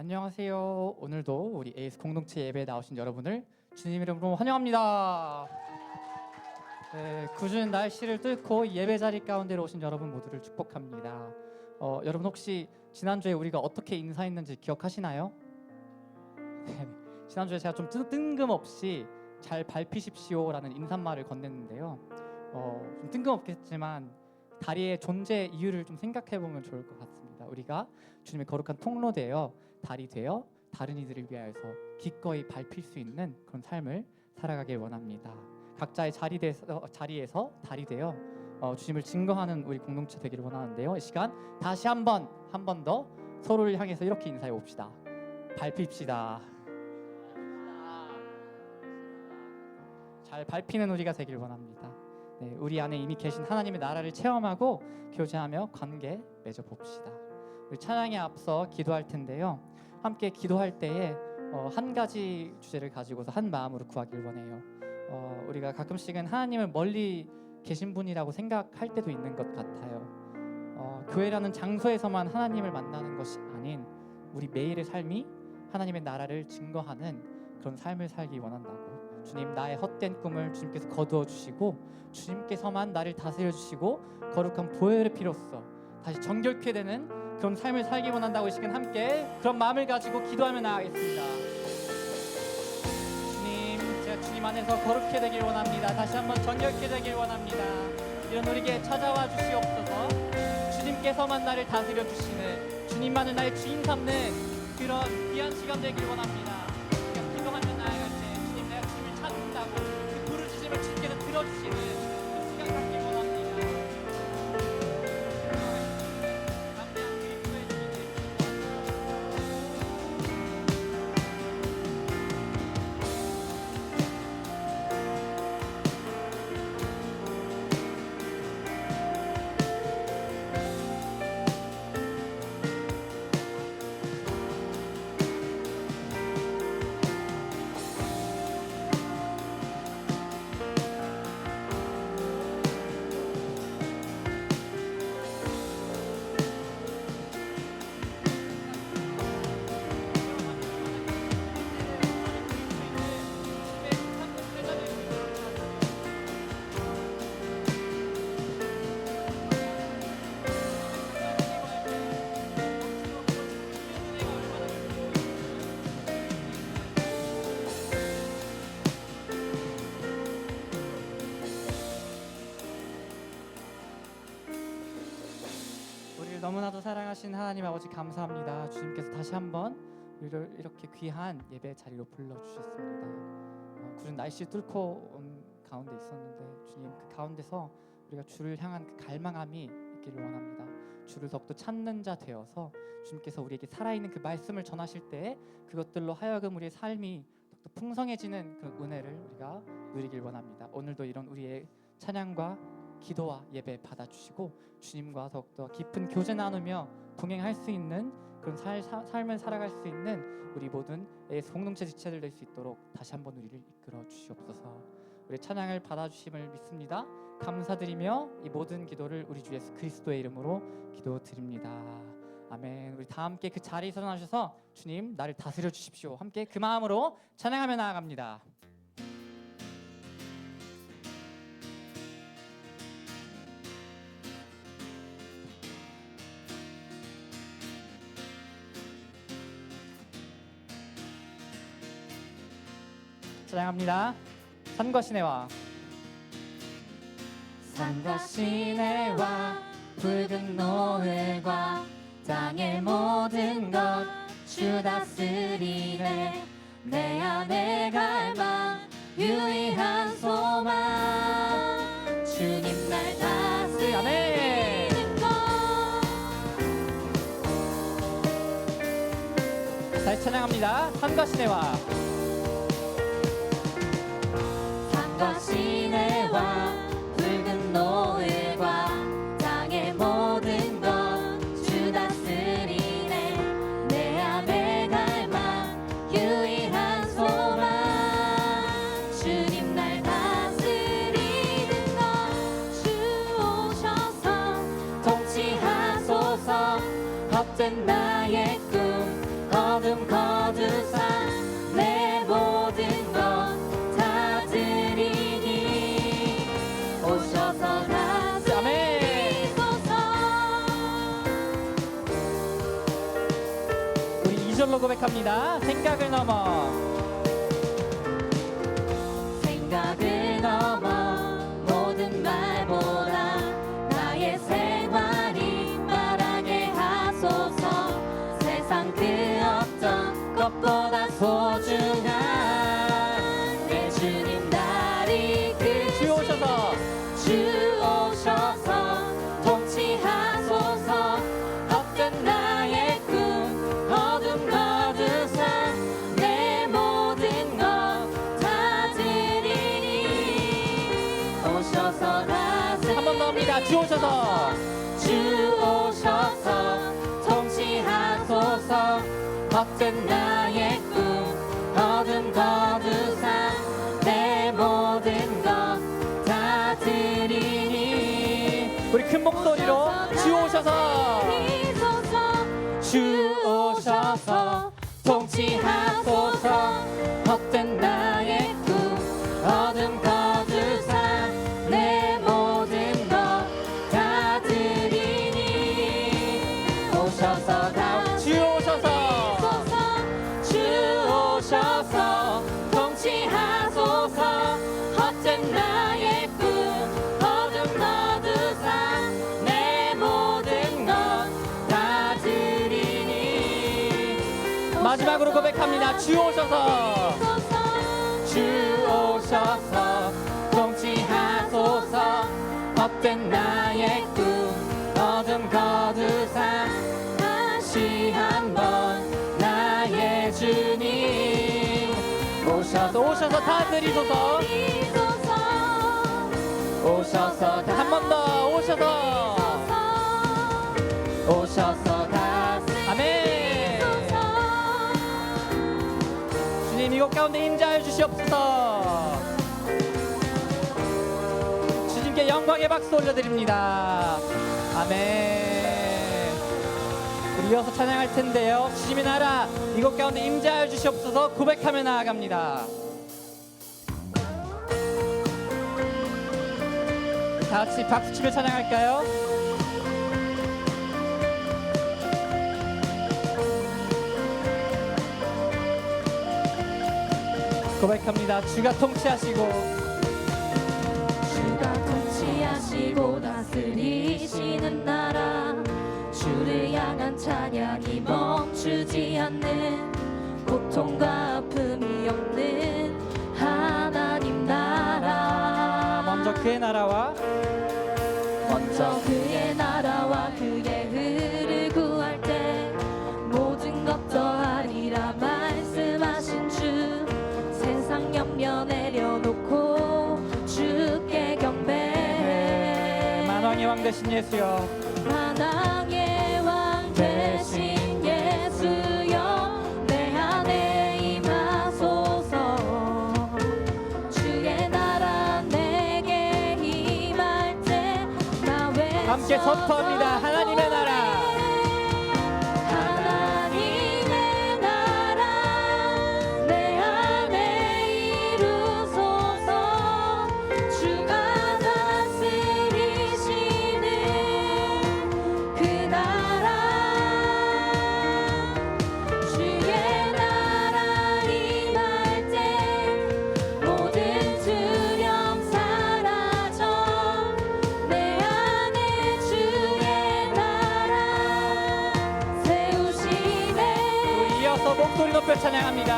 안녕하세요. 오늘도 우리 에이스 공동체 예배에 나오신 여러분을 주님 이름으로 환영합니다. 네, 궂은 날씨를 뚫고 예배 자리 가운데로 오신 여러분 모두를 축복합니다. 여러분 혹시 지난주에 우리가 어떻게 인사했는지 기억하시나요? 네, 지난주에 제가 좀 뜬금없이 잘 밟히십시오라는 인사말을 건넸는데요. 좀 뜬금없겠지만 다리의 존재 이유를 좀 생각해보면 좋을 것 같습니다. 우리가 주님의 거룩한 통로되어 달이 되어 다른 이들을 위하여서 기꺼이 밟힐 수 있는 그런 삶을 살아가길 원합니다. 각자의 자리에서 달이 되어 주님을 증거하는 우리 공동체 되기를 원하는데요. 이 시간 다시 한 번 더 서로를 향해서 이렇게 인사해 봅시다. 밟힙시다. 잘 밟히는 우리가 되길 원합니다. 네, 우리 안에 이미 계신 하나님의 나라를 체험하고 교제하며 관계 맺어 봅시다. 우리 찬양에 앞서 기도할 텐데요. 함께 기도할 때에 한 가지 주제를 가지고서 한 마음으로 구하길 원해요. 우리가 가끔씩은 하나님을 멀리 계신 분이라고 생각할 때도 있는 것 같아요. 교회라는 장소에서만 하나님을 만나는 것이 아닌 우리 매일의 삶이 하나님의 나라를 증거하는 그런 삶을 살기 원한다고. 주님, 나의 헛된 꿈을 주님께서 거두어 주시고 주님께서만 나를 다스려 주시고 거룩한 보혈의 피로써 다시 정결케 되는 그런 삶을 살기 원한다고. 이 시간 함께 그런 마음을 가지고 기도하며 나아가겠습니다. 주님, 제가 주님 안에서 거룩해 되길 원합니다. 다시 한번 정결케 되길 원합니다. 이런 우리에게 찾아와 주시옵소서. 주님께서만 나를 다스려 주시는, 주님만을 나의 주인 삼는 그런 귀한 시간 되길 원합니다. 기도하며 나아갈 때 주님, 내가 주님을 찾는다고 그 부르짖음을 주님께서 들어주시는 그 시간 갖길 원합니다. 너무나도 사랑하신 하나님 아버지 감사합니다. 주님께서 다시 한번 우리를 이렇게 귀한 예배 자리로 불러주셨습니다. 굳은 날씨 뚫고 온 가운데 있었는데 주님, 그 가운데서 우리가 주를 향한 그 갈망함이 있기를 원합니다. 주를 더욱더 찾는 자 되어서 주님께서 우리에게 살아있는 그 말씀을 전하실 때 그것들로 하여금 우리의 삶이 더욱더 풍성해지는 그 은혜를 우리가 누리길 원합니다. 오늘도 이런 우리의 찬양과 기도와 예배 받아주시고 주님과 더욱더 깊은 교제 나누며 동행할 수 있는 그런 삶을 살아갈 수 있는 우리 모든 에이스 공동체 지체들 될 수 있도록 다시 한번 우리를 이끌어 주시옵소서. 우리 찬양을 받아주심을 믿습니다. 감사드리며 이 모든 기도를 우리 주 예수 그리스도의 이름으로 기도드립니다. 아멘. 우리 다 함께 그 자리에 일어나셔서 주님, 나를 다스려 주십시오. 함께 그 마음으로 찬양하며 나아갑니다. 찬양합니다. 산과 시내와 산과 시내와 붉은 노을과 땅의 모든 것 주 다스리네. 내 안에 갈망 유일한 소망 주님 날 다스리는 것. 다시 찬양합니다. 산과 시내와 시내와 붉은 노을과 땅의 모든 것 주 다스리네. 내 안에 갈망 유일한 소망 주님 날 다스리는 것. 주 오셔서 통치하소서. 헛된 나의 꿈 거두어 어둠 거두사 내 모든 것 다 드리니 오셔서 다스리소서. 우리 2절로 고백합니다. 생각을 넘어 생각을 넘어 모든 말보다 나의 생활이 말하게 하소서. 세상 그 어떤 것보다 소중한 내 주님 나를 주 오셔서 주 오셔서 통치하소서. 헛된 나의 꿈 어둠 거두사 내 모든 것 다 드리니 오셔서 다스리. 한 번 더 합니다. 주 오셔서 주 오셔서 통치하소서. 헛된 나의 꿈 어둠 거두사 내 모든 것 다 드리니 우리 큰 목소리로 주 오셔서 주 오셔서 통치하소서. 헛된 나의 꿈 어둠 거두사 내 모든 것 다 드리니 오셔서 주 오셔서 주 오셔서 통치하소서. 헛된 나의 꿈 어둠 거두사 내 모든 것 다 드리니 마지막으로 고백합니다. 주 오셔서 주 오셔서 통치하소서. 헛된 나의 꿈 어둠 거두사 다시 한번 나의 주님 오셔서 다스리소서. 오셔서 한 번 더 오셔서 오셔서 아멘. 다스리소서. 주님 이곳 가운데 임재하여 주시옵소서. 주님께 영광의 박수 올려드립니다. 아멘. 우리 이어서 찬양할 텐데요. 주님의 나라 이곳 가운데 임재하여 주시옵소서 고백하며 나아갑니다. 다 같이 박수치며 찬양할까요? 고백합니다. 주가 통치하시고 주가 통치하시고 다스리시는 나라 주를 향한 찬양이 멈추지 않는 고통과 아픔이 없는 하나님 나라. 먼저 그의 나라와 먼저 그의 나라와 그의 의를 구할 때 모든 것 더하리라 말씀하신 주. 세상 염려 내려놓고 주께 경배. 만왕의 왕 되신 예수여 만왕의 왕 되신 예수여 내 안에 임하소서. 주의 나라 내게 임할 때 나 외쳐 함께 선포합니다. 하나님의 나라 하나님의 나라 내 안에 이루소서. 주가 다스리시는 그 나라 주의 나라 임할 때 모든 두려움 사라져 내 안에 주의 나라 세우시네. 우리 이어서 목소리 높여 찬양합니다.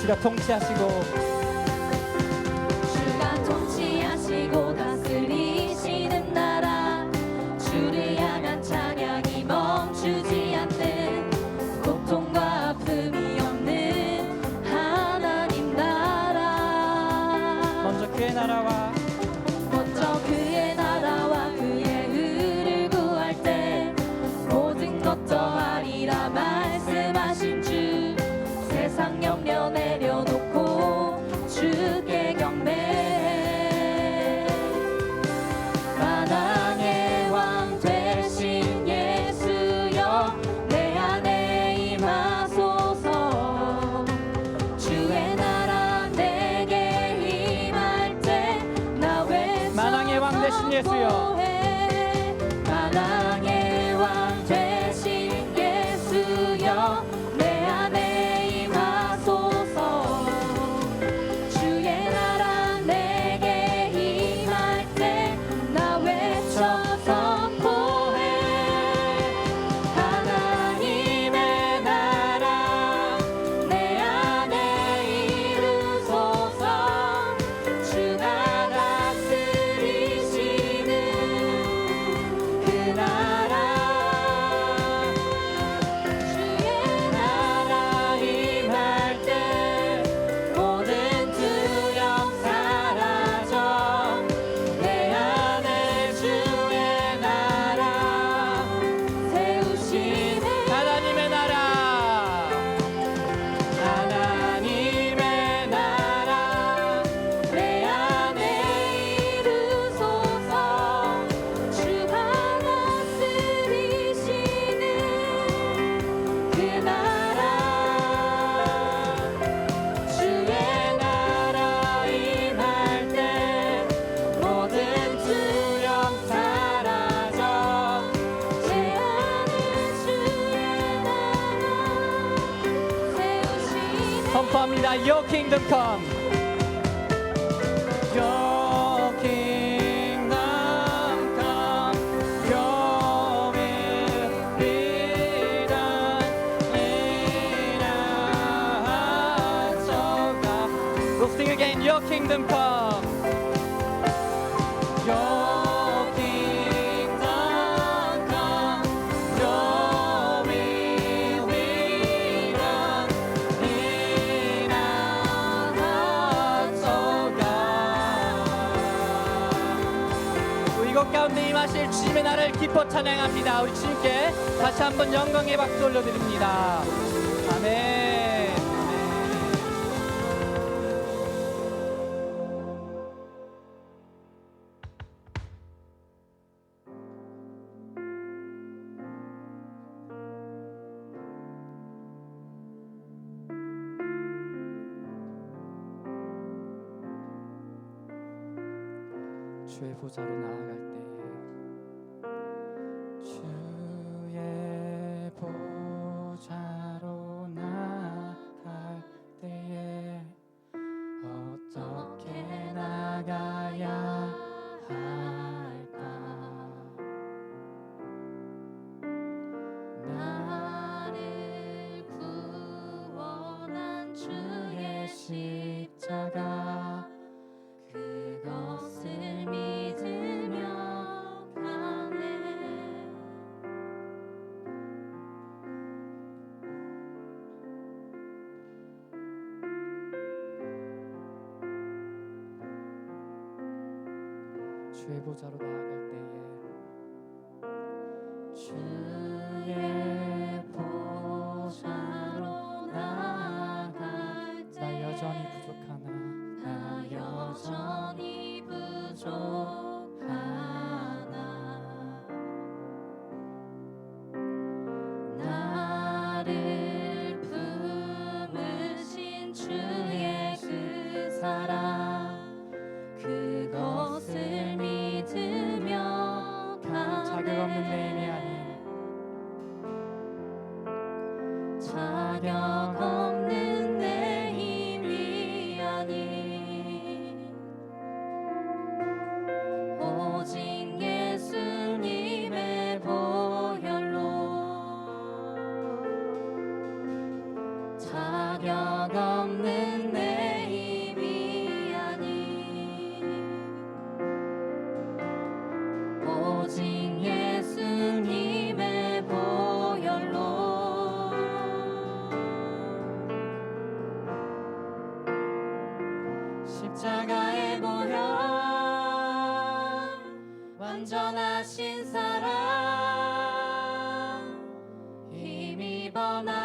주가 통치하시고 주가 통치하시고 다스리시는 나라 주를 향한 찬양이 멈추지 않는 고통과 아픔이 없는 하나님 나라. 먼저 그의 나라와 먼저 그의 나라와 그의 의를 구할 때 모든 것 더하리라 말씀하신 주. 세상 염려 내려놓고 주께 경배해. 만왕의 왕 되신 예수여 내 안에 임하소서. 주의 나라 내게 임할 때 나 외쳐 만왕의 왕 되신 예수여. 만왕의 왕 되신 예수여 내 안에 임하소서. 주의 나라 내게 임할 때 나 외쳐 선포해. 하나님의 나라 내 안에 이루소서. 주가 다스리시는 그 나라. 주의 나라 임할 때 모든 두려움 사라져. 내 안에 주의 나라 세우시네. 하나님의 나라, 하나님의 나라 내 안에 이루소서. 주가 다스리시는 그 나라. 주의 나라 임할 때 모든 두려움 사라져. 제 안에 주의 나라 세우시네. 선포합니다. Your kingdom come. Your kingdom come. Your will be done in us, oh God. We'll sing again. Your kingdom come. Your kingdom come. Your will be done in us, oh God. 이곳 가운데 임하실 주님의 나라를 기뻐 찬양합니다. 우리 주님께 다시 한번 영광의 박수 올려드립니다. 아멘. 아멘. 주의 보좌로 나아갈 때에 주의 보좌로 나아갈 때에 어떻게 나가야 할까? 나를 구원한 주의 십자가 그것을 믿으며 가네. 주의 보좌로 나아갈 때에 주의 보좌로 나아갈 때 나 여전히 부족하나 나 여전히 부족하나. 나를 품으신 주의 그 사랑 그것을 믿으며 자격 없는 내 힘이 가네. 아닌 자격 없는 내 힘이 아닌 오직 예수님의 보혈로. 자격 없는 내 힘이 아닌 오직 예수님의 보혈로. 십자가의 보혈 완전하신 사랑 힘입어 나아가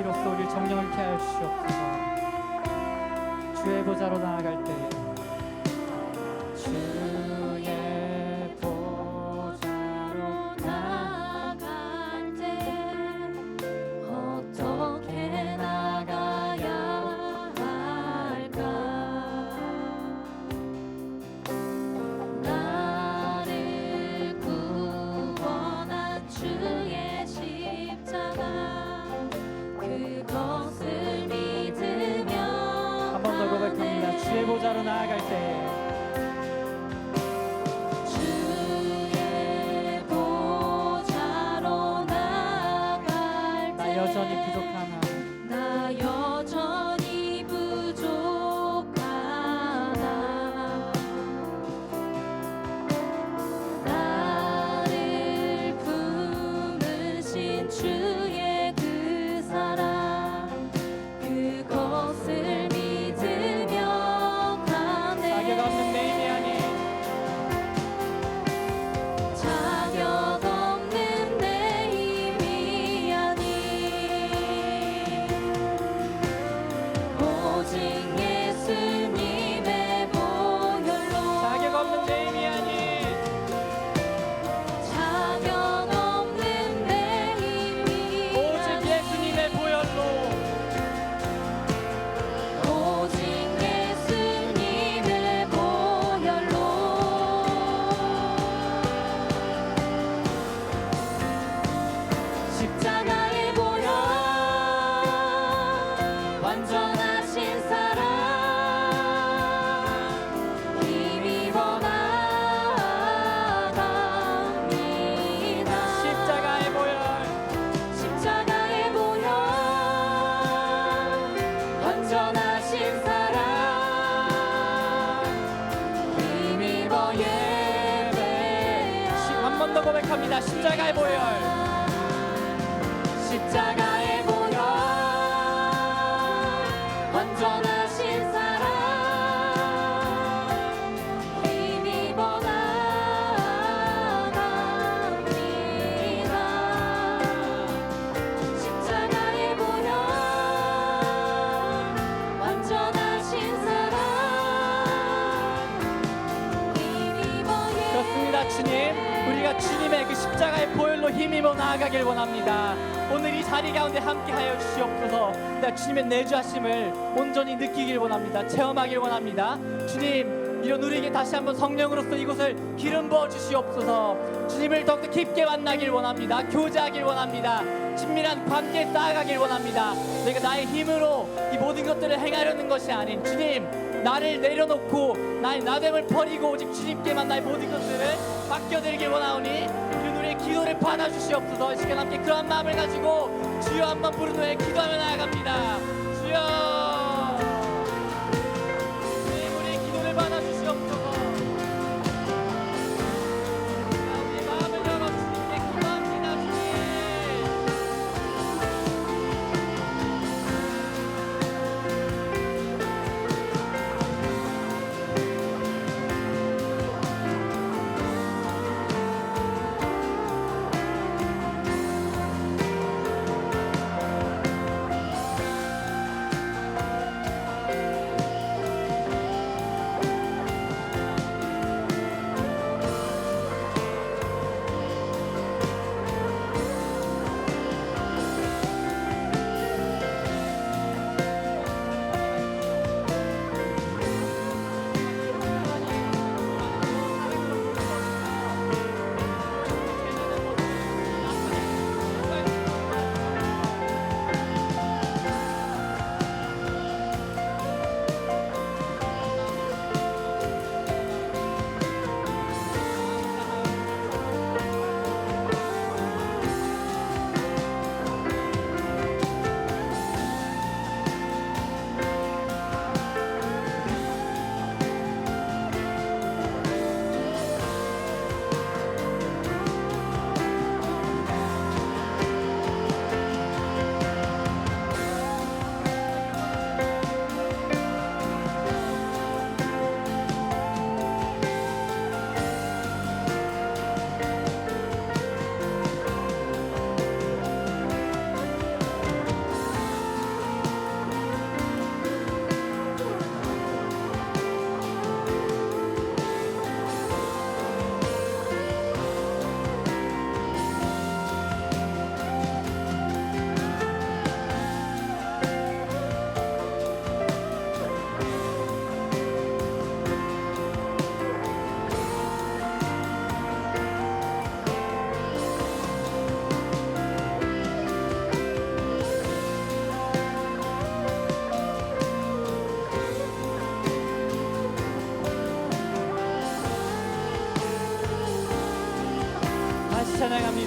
자리로서 우리를 정령케 하여 주시옵소서. 주의 보좌로 나아갈 때 주의 보좌로 나아갈 때 어떻게 나가야 할까? 나를 구원한 주의 십자가 그것을 믿으며 한 번 더 고백합니다. 주의 보좌로 나아갈 때 주의 보좌로 나아갈 나 때 여전히 부족하나 나 여전히 부족하나 나를 품으신 주의 그 사랑 그것을 믿으며 가네 자격 없는 내 힘이 아닌 자격 없는 내 힘이 아닌 오직 예수님의 보혈로 자격 없는 내 힘이 아닌 자격 없는 내 힘이 오직 예수님의 보혈로 오직 예수님의 보혈로 십자가의 보혈 완전하신 사랑 힘입어 나아갑니다 십자가의 보혈 십자가의 보혈 완전하신 사랑 힘입어 예배하리 한 번 더 고백합니다. 십자가의 보혈 십자가의 보혈 완전하신 사랑 힘입어 나아갑니다 십자가의 보혈 완전하신 사랑 힘입어 그렇습니다. 주님, 우리가 주님의 그 십자가의 보혈로 힘입어 나아가길 원합니다. 오늘 이 자리 가운데 함께하여 주시옵소서. 내가 주님의 내주하심을 온전히 느끼길 원합니다. 체험하길 원합니다. 주님, 이런 우리에게 다시 한번 성령으로서 이곳을 기름 부어 주시옵소서. 주님을 더욱더 깊게 만나길 원합니다. 교제하길 원합니다. 친밀한 관계에 쌓아가길 원합니다. 내가 나의 힘으로 이 모든 것들을 행하려는 것이 아닌 주님, 나를 내려놓고 나의 나됨을 버리고 오직 주님께만 나의 모든 것들을 맡겨드리길 원하오니 이런 우리의 기도를 받아주시옵소서. 이 시간 함께 그러한 마음을 가지고 주여 한번 부른 후에 기도하며 나아갑니다. 주여, 주님, 우리의 기도를 받아주시옵소서. 우리의 마음을 열어 주님께 기도합니다. 주님,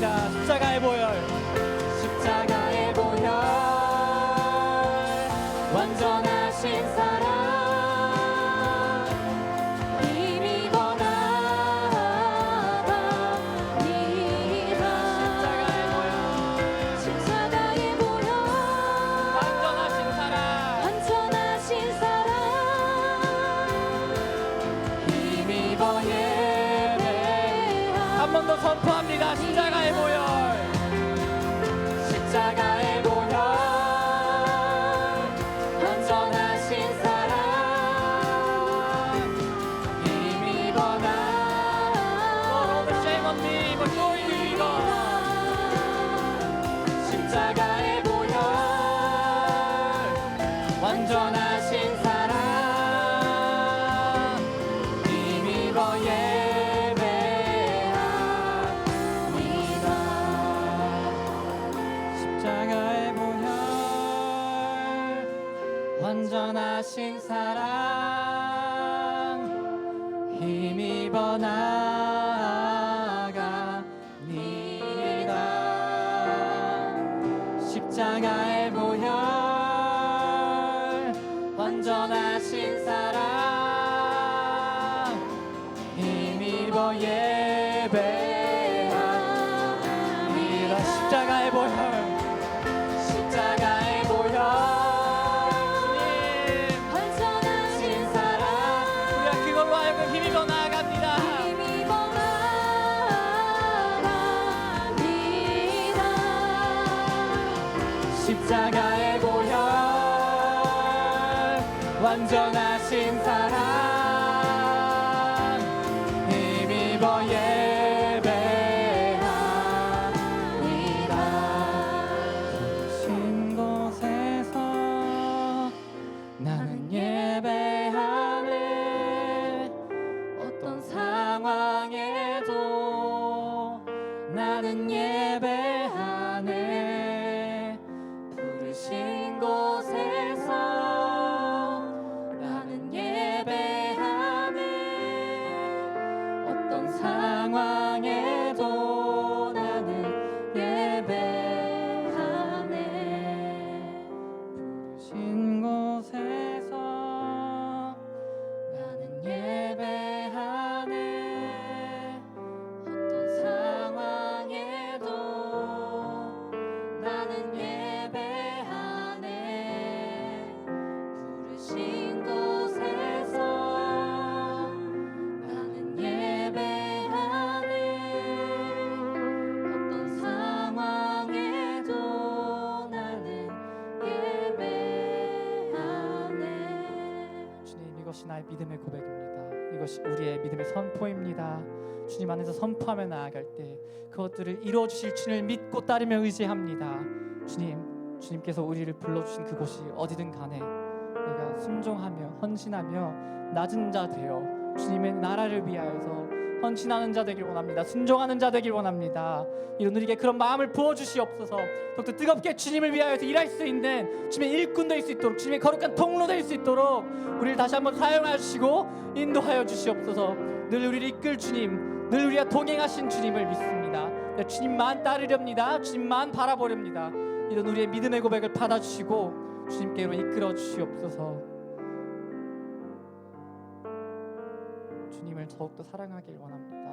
선포합니다. 십자가의 보혈, 십자가의 보혈, 완전하신 사랑 힘입어 나아갑니다. 십자가의 보혈, 완전하신 사랑 힘입어 예배하. 한 번 더 선포합니다. 십자가의 보혈, 십자가의 보혈, 완전하신 사랑 힘입어 나아갑니다. Shame on me, but glory to God. 십자가의 보혈, 완전하신 사랑 힘입어 예배합니다. 십자가의 보혈, 완전하신 사랑 힘입어 나아갑니다. 십자가의 보혈, 완전하신 사랑 힘입어 예배합니다. 십자가의 보혈, 십자가의 보혈, 주님 완전하신 사랑, 우리가 그걸로 하여금 힘입어 나아갑니다. 힘입어 나아갑니다. 십자가의 보혈, 완전하신 사랑 힘입어 예배합니다. 신 곳에서 나는 예배하네. 어떤 상황에도 나는 예배하네. 부르신 곳에서 나는 예배하네. 어떤 상황에도 나는 예배하네. 부르신 곳에서 나는 예배하네. 어떤 상황에도 나는 예배하네. 부르신 곳에서 나는 예배하네. 어떤 상황에도 나는 예배하네. 주님, 이것이 나의 믿음의 고백입니다. 이것이 우리의 믿음의 선포입니다. 주님 안에서 선포하며 나아갈 때 그것들을 이루어 주실 주님을 믿고 따르며 의지합니다. 주님, 주님께서 우리를 불러주신 그곳이 어디든 간에 내가 순종하며 헌신하며 낮은 자 되어 주님의 나라를 위하여서 헌신하는 자 되길 원합니다. 순종하는 자 되길 원합니다. 이런 우리에게 그런 마음을 부어주시옵소서. 더욱더 뜨겁게 주님을 위하여서 일할 수 있는 주님의 일꾼 될 수 있도록, 주님의 거룩한 통로 될 수 있도록 우리를 다시 한번 사용하시고 인도하여 주시옵소서. 늘 우리를 이끌 주님, 늘 우리와 동행하신 주님을 믿습니다. 주님만 따르렵니다. 주님만 바라보렵니다. 이런 우리의 믿음의 고백을 받아주시고 주님께로 이끌어 주시옵소서. 주님을 더욱더 사랑하길 원합니다.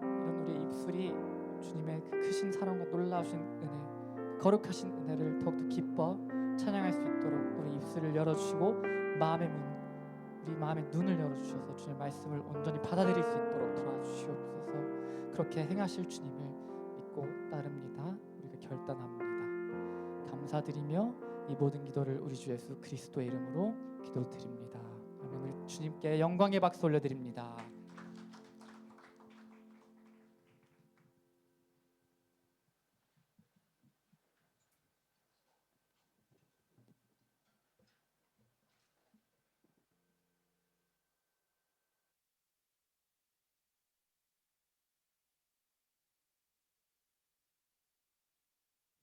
이런 우리의 입술이 주님의 그 크신 사랑과 놀라우신 은혜, 거룩하신 은혜를 더욱더 기뻐 찬양할 수 있도록 우리 입술을 열어주시고 마음의 문, 우리 마음의 눈을 열어주셔서 주님의 말씀을 온전히 받아들일 수 있도록 도와주시옵소서. 그렇게 행하실 주님을 믿고 따릅니다. 우리가 결단합니다. 감사드리며 이 모든 기도를 우리 주 예수 그리스도의 이름으로 기도드립니다. 아멘. 우리 주님께 영광의 박수 올려드립니다.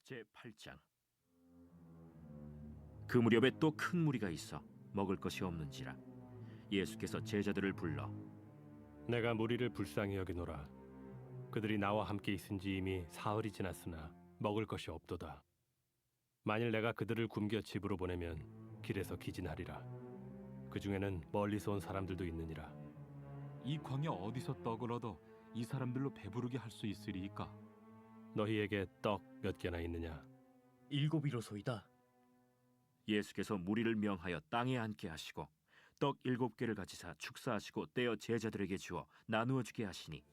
제8장. 그 무렵에 또 큰 무리가 있어 먹을 것이 없는지라 예수께서 제자들을 불러 내가 무리를 불쌍히 여기노라. 그들이 나와 함께 있은지 이미 사흘이 지났으나 먹을 것이 없도다. 만일 내가 그들을 굶겨 집으로 보내면 길에서 기진하리라. 그 중에는 멀리서 온 사람들도 있느니라. 이 광야 어디서 떡을 얻어 이 사람들로 배부르게 할 수 있으리이까? 너희에게 떡 몇 개나 있느냐? 7이로소이다. 예수께서 무리를 명하여 땅에 앉게 하시고 떡 7개를 가지사 축사하시고 떼어 제자들에게 주어 나누어 주게 하시니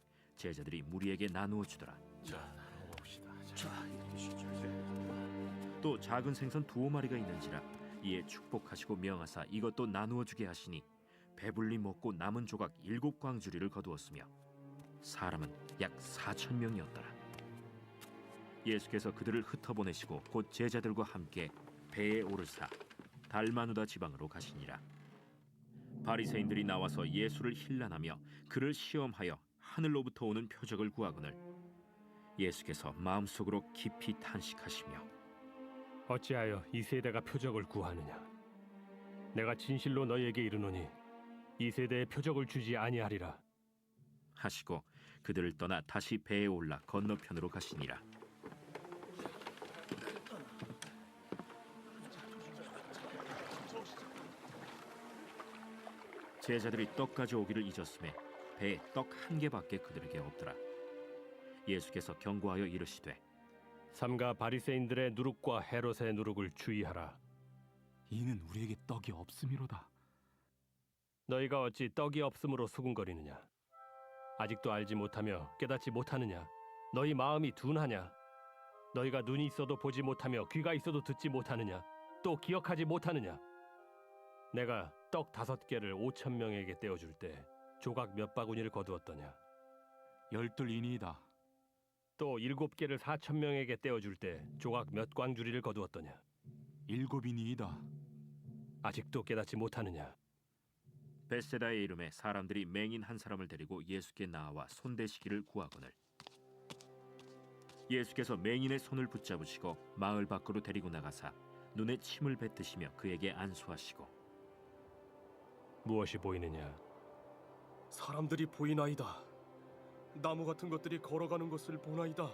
제자들이 무리에게 나누어 주더라. 또 작은 생선 2마리가 있는지라 이에 축복하시고 명하사 이것도 나누어 주게 하시니 배불리 먹고 남은 조각 7광주리를 거두었으며 사람은 약 4,000명이었더라. 예수께서 그들을 흩어보내시고 곧 제자들과 함께 배에 오르사 달마누다 지방으로 가시니라. 바리새인들이 나와서 예수를 힐난하며 그를 시험하여 하늘로부터 오는 표적을 구하거늘 예수께서 마음속으로 깊이 탄식하시며 어찌하여 이 세대가 표적을 구하느냐? 내가 진실로 너희에게 이르노니 이 세대에 표적을 주지 아니하리라. 하시고 그들을 떠나 다시 배에 올라 건너편으로 가시니라. 제자들이 떡 가져오기를 잊었음에 배에 떡 1개밖에 그들에게 없더라. 예수께서 경고하여 이르시되 삼가 바리새인들의 누룩과 헤롯의 누룩을 주의하라. 이는 우리에게 떡이 없음이로다. 너희가 어찌 떡이 없음으로 수군거리느냐? 아직도 알지 못하며 깨닫지 못하느냐? 너희 마음이 둔하냐? 너희가 눈이 있어도 보지 못하며 귀가 있어도 듣지 못하느냐? 또 기억하지 못하느냐? 내가 떡 5개를 5,000명에게 떼어줄 때 조각 몇 바구니를 거두었더냐? 12이니이다. 또 7개를 4,000명에게 떼어줄 때 조각 몇 광주리를 거두었더냐? 7이니이다. 아직도 깨닫지 못하느냐? 벳세다의 이름에 사람들이 맹인 한 사람을 데리고 예수께 나와 손대시기를 구하거늘 예수께서 맹인의 손을 붙잡으시고 마을 밖으로 데리고 나가사 눈에 침을 뱉으시며 그에게 안수하시고 무엇이 보이느냐? 사람들이 보이나이다. 나무 같은 것들이 걸어가는 것을 보나이다.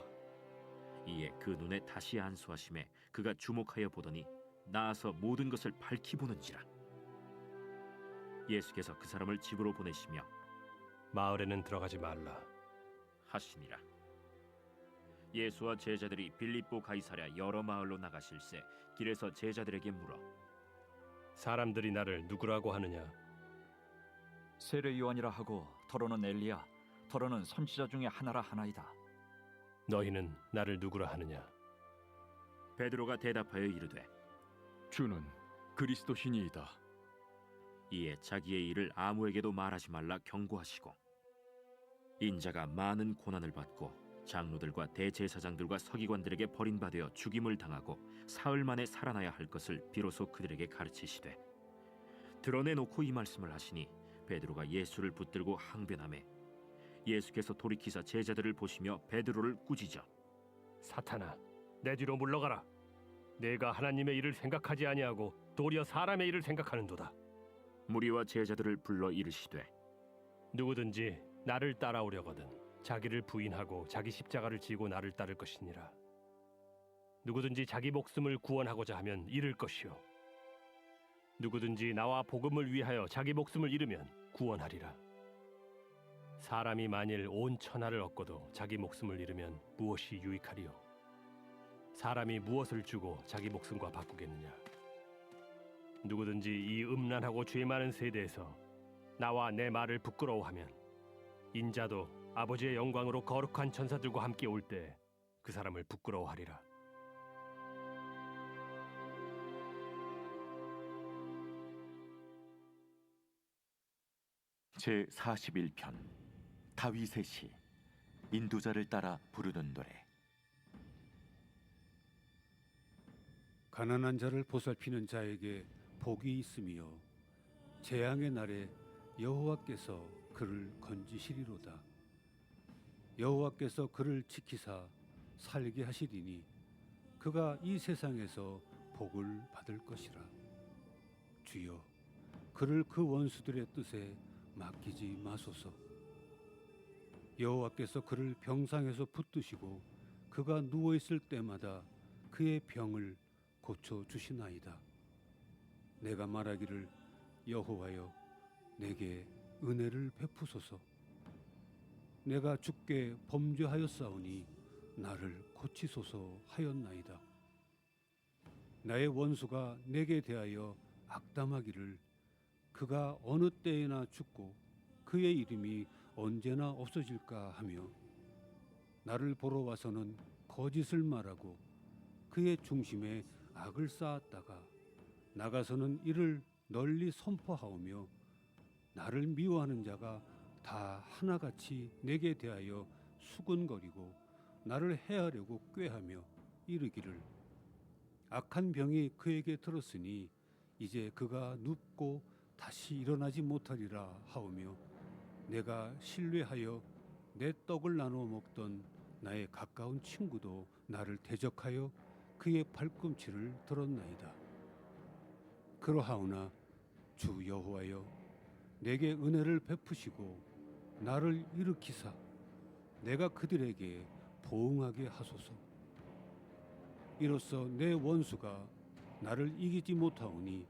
이에 그 눈에 다시 안수하심에 그가 주목하여 보더니 나아서 모든 것을 밝히 보는지라. 예수께서 그 사람을 집으로 보내시며 마을에는 들어가지 말라. 하시니라. 예수와 제자들이 빌립보 가이사랴 여러 마을로 나가실새 길에서 제자들에게 물어 사람들이 나를 누구라고 하느냐? 세례 요한이라 하고 더러는 엘리야, 더러는 선지자 중에 하나라 하나이다. 너희는 나를 누구라 하느냐? 베드로가 대답하여 이르되 주는 그리스도시니이다. 이에 자기의 일을 아무에게도 말하지 말라 경고하시고 인자가 많은 고난을 받고 장로들과 대제사장들과 서기관들에게 버림받아 죽임을 당하고 사흘 만에 살아나야 할 것을 비로소 그들에게 가르치시되 드러내놓고 이 말씀을 하시니 베드로가 예수를 붙들고 항변하매 예수께서 돌이키사 제자들을 보시며 베드로를 꾸짖어 사탄아, 내 뒤로 물러가라. 내가 하나님의 일을 생각하지 아니하고 도리어 사람의 일을 생각하는도다. 무리와 제자들을 불러 이르시되 누구든지 나를 따라오려거든 자기를 부인하고 자기 십자가를 지고 나를 따를 것이니라. 누구든지 자기 목숨을 구원하고자 하면 잃을 것이요 누구든지 나와 복음을 위하여 자기 목숨을 잃으면 구원하리라. 사람이 만일 온 천하를 얻고도 자기 목숨을 잃으면 무엇이 유익하리요? 사람이 무엇을 주고 자기 목숨과 바꾸겠느냐? 누구든지 이 음란하고 죄 많은 세대에서 나와 내 말을 부끄러워하면 인자도 아버지의 영광으로 거룩한 천사들과 함께 올 때 그 사람을 부끄러워하리라. 제41편 다윗의 시 인도자를 따라 부르는 노래. 가난한 자를 보살피는 자에게 복이 있으며 재앙의 날에 여호와께서 그를 건지시리로다. 여호와께서 그를 지키사 살게 하시리니 그가 이 세상에서 복을 받을 것이라. 주여, 그를 그 원수들의 뜻에 맡기지 마소서. 여호와께서 그를 병상에서 붙드시고 그가 누워 있을 때마다 그의 병을 고쳐 주시나이다. 내가 말하기를 여호와여 내게 은혜를 베푸소서. 내가 주께 범죄하였사오니 나를 고치소서 하였나이다. 나의 원수가 내게 대하여 악담하기를 그가 어느 때에나 죽고 그의 이름이 언제나 없어질까 하며 나를 보러 와서는 거짓을 말하고 그의 중심에 악을 쌓았다가 나가서는 이를 널리 선포하오며 나를 미워하는 자가 다 하나같이 내게 대하여 수군거리고 나를 해하려고 꾀하며 이르기를 악한 병이 그에게 들었으니 이제 그가 눕고 다시 일어나지 못하리라 하오며 내가 신뢰하여 내 떡을 나누어 먹던 나의 가까운 친구도 나를 대적하여 그의 발꿈치를 들었나이다. 그러하오나 주 여호와여 내게 은혜를 베푸시고 나를 일으키사 내가 그들에게 보응하게 하소서. 이로써 내 원수가 나를 이기지 못하오니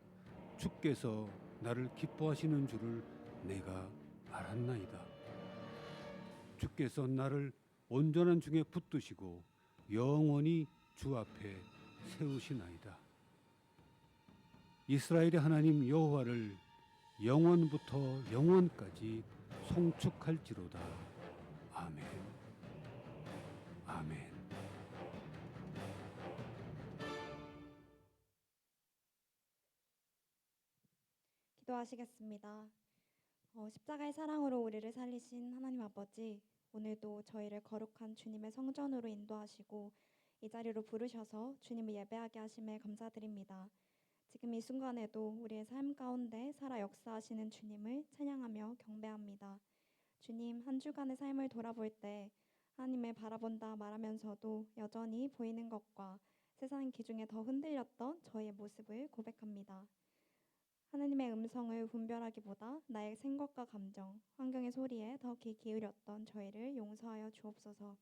주께서 나를 기뻐하시는 줄을 내가 알았나이다. 주께서 나를 온전한 중에 붙드시고 영원히 주 앞에 세우시나이다. 이스라엘의 하나님 여호와를 영원부터 영원까지 송축할지로다. 아멘. 아멘. 기도하시겠습니다. 십자가의 사랑으로 우리를 살리신 하나님 아버지, 오늘도 저희를 거룩한 주님의 성전으로 인도하시고 이 자리로 부르셔서 주님을 예배하게 하심에 감사드립니다. 지금 이 순간에도 우리의 삶 가운데 살아 역사하시는 주님을 찬양하며 경배합니다. 주님, 한 주간의 삶을 돌아볼 때 하나님을 바라본다 말하면서도 여전히 보이는 것과 세상 기중에 더 흔들렸던 저희의 모습을 고백합니다. 하나님의 음성을 분별하기보다 나의 생각과 감정, 환경의 소리에 더 귀 기울였던 저희를 용서하여 주옵소서.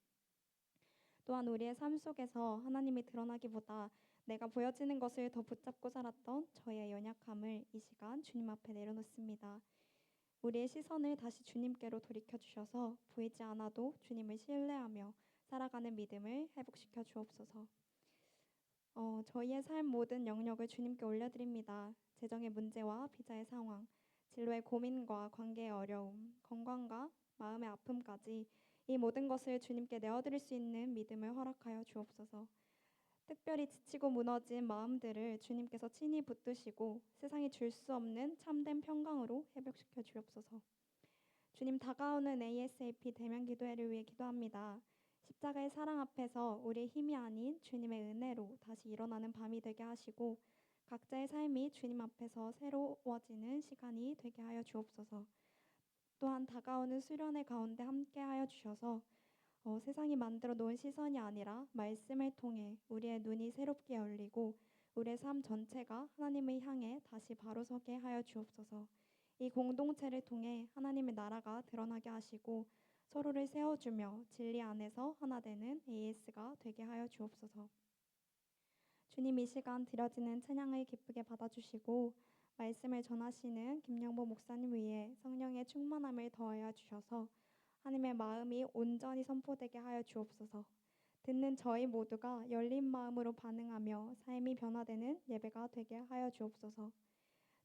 또한 우리의 삶 속에서 하나님이 드러나기보다 내가 보여지는 것을 더 붙잡고 살았던 저희의 연약함을 이 시간 주님 앞에 내려놓습니다. 우리의 시선을 다시 주님께로 돌이켜 주셔서 보이지 않아도 주님을 신뢰하며 살아가는 믿음을 회복시켜 주옵소서. 저희의 삶 모든 영역을 주님께 올려드립니다. 재정의 문제와 비자의 상황, 진로의 고민과 관계의 어려움, 건강과 마음의 아픔까지 이 모든 것을 주님께 내어드릴 수 있는 믿음을 허락하여 주옵소서. 특별히 지치고 무너진 마음들을 주님께서 친히 붙드시고 세상이 줄 수 없는 참된 평강으로 회복시켜 주옵소서. 주님, 다가오는 ASAP 대면 기도회를 위해 기도합니다. 십자가의 사랑 앞에서 우리의 힘이 아닌 주님의 은혜로 다시 일어나는 밤이 되게 하시고 각자의 삶이 주님 앞에서 새로워지는 시간이 되게 하여 주옵소서. 또한 다가오는 수련의 가운데 함께하여 주셔서 세상이 만들어 놓은 시선이 아니라 말씀을 통해 우리의 눈이 새롭게 열리고 우리의 삶 전체가 하나님을 향해 다시 바로 서게 하여 주옵소서. 이 공동체를 통해 하나님의 나라가 드러나게 하시고 서로를 세워주며 진리 안에서 하나 되는 AS가 되게 하여 주옵소서. 주님, 이 시간 드려지는 찬양을 기쁘게 받아주시고 말씀을 전하시는 김영보 목사님 위에 성령의 충만함을 더하여 주셔서 하나님의 마음이 온전히 선포되게 하여 주옵소서. 듣는 저희 모두가 열린 마음으로 반응하며 삶이 변화되는 예배가 되게 하여 주옵소서.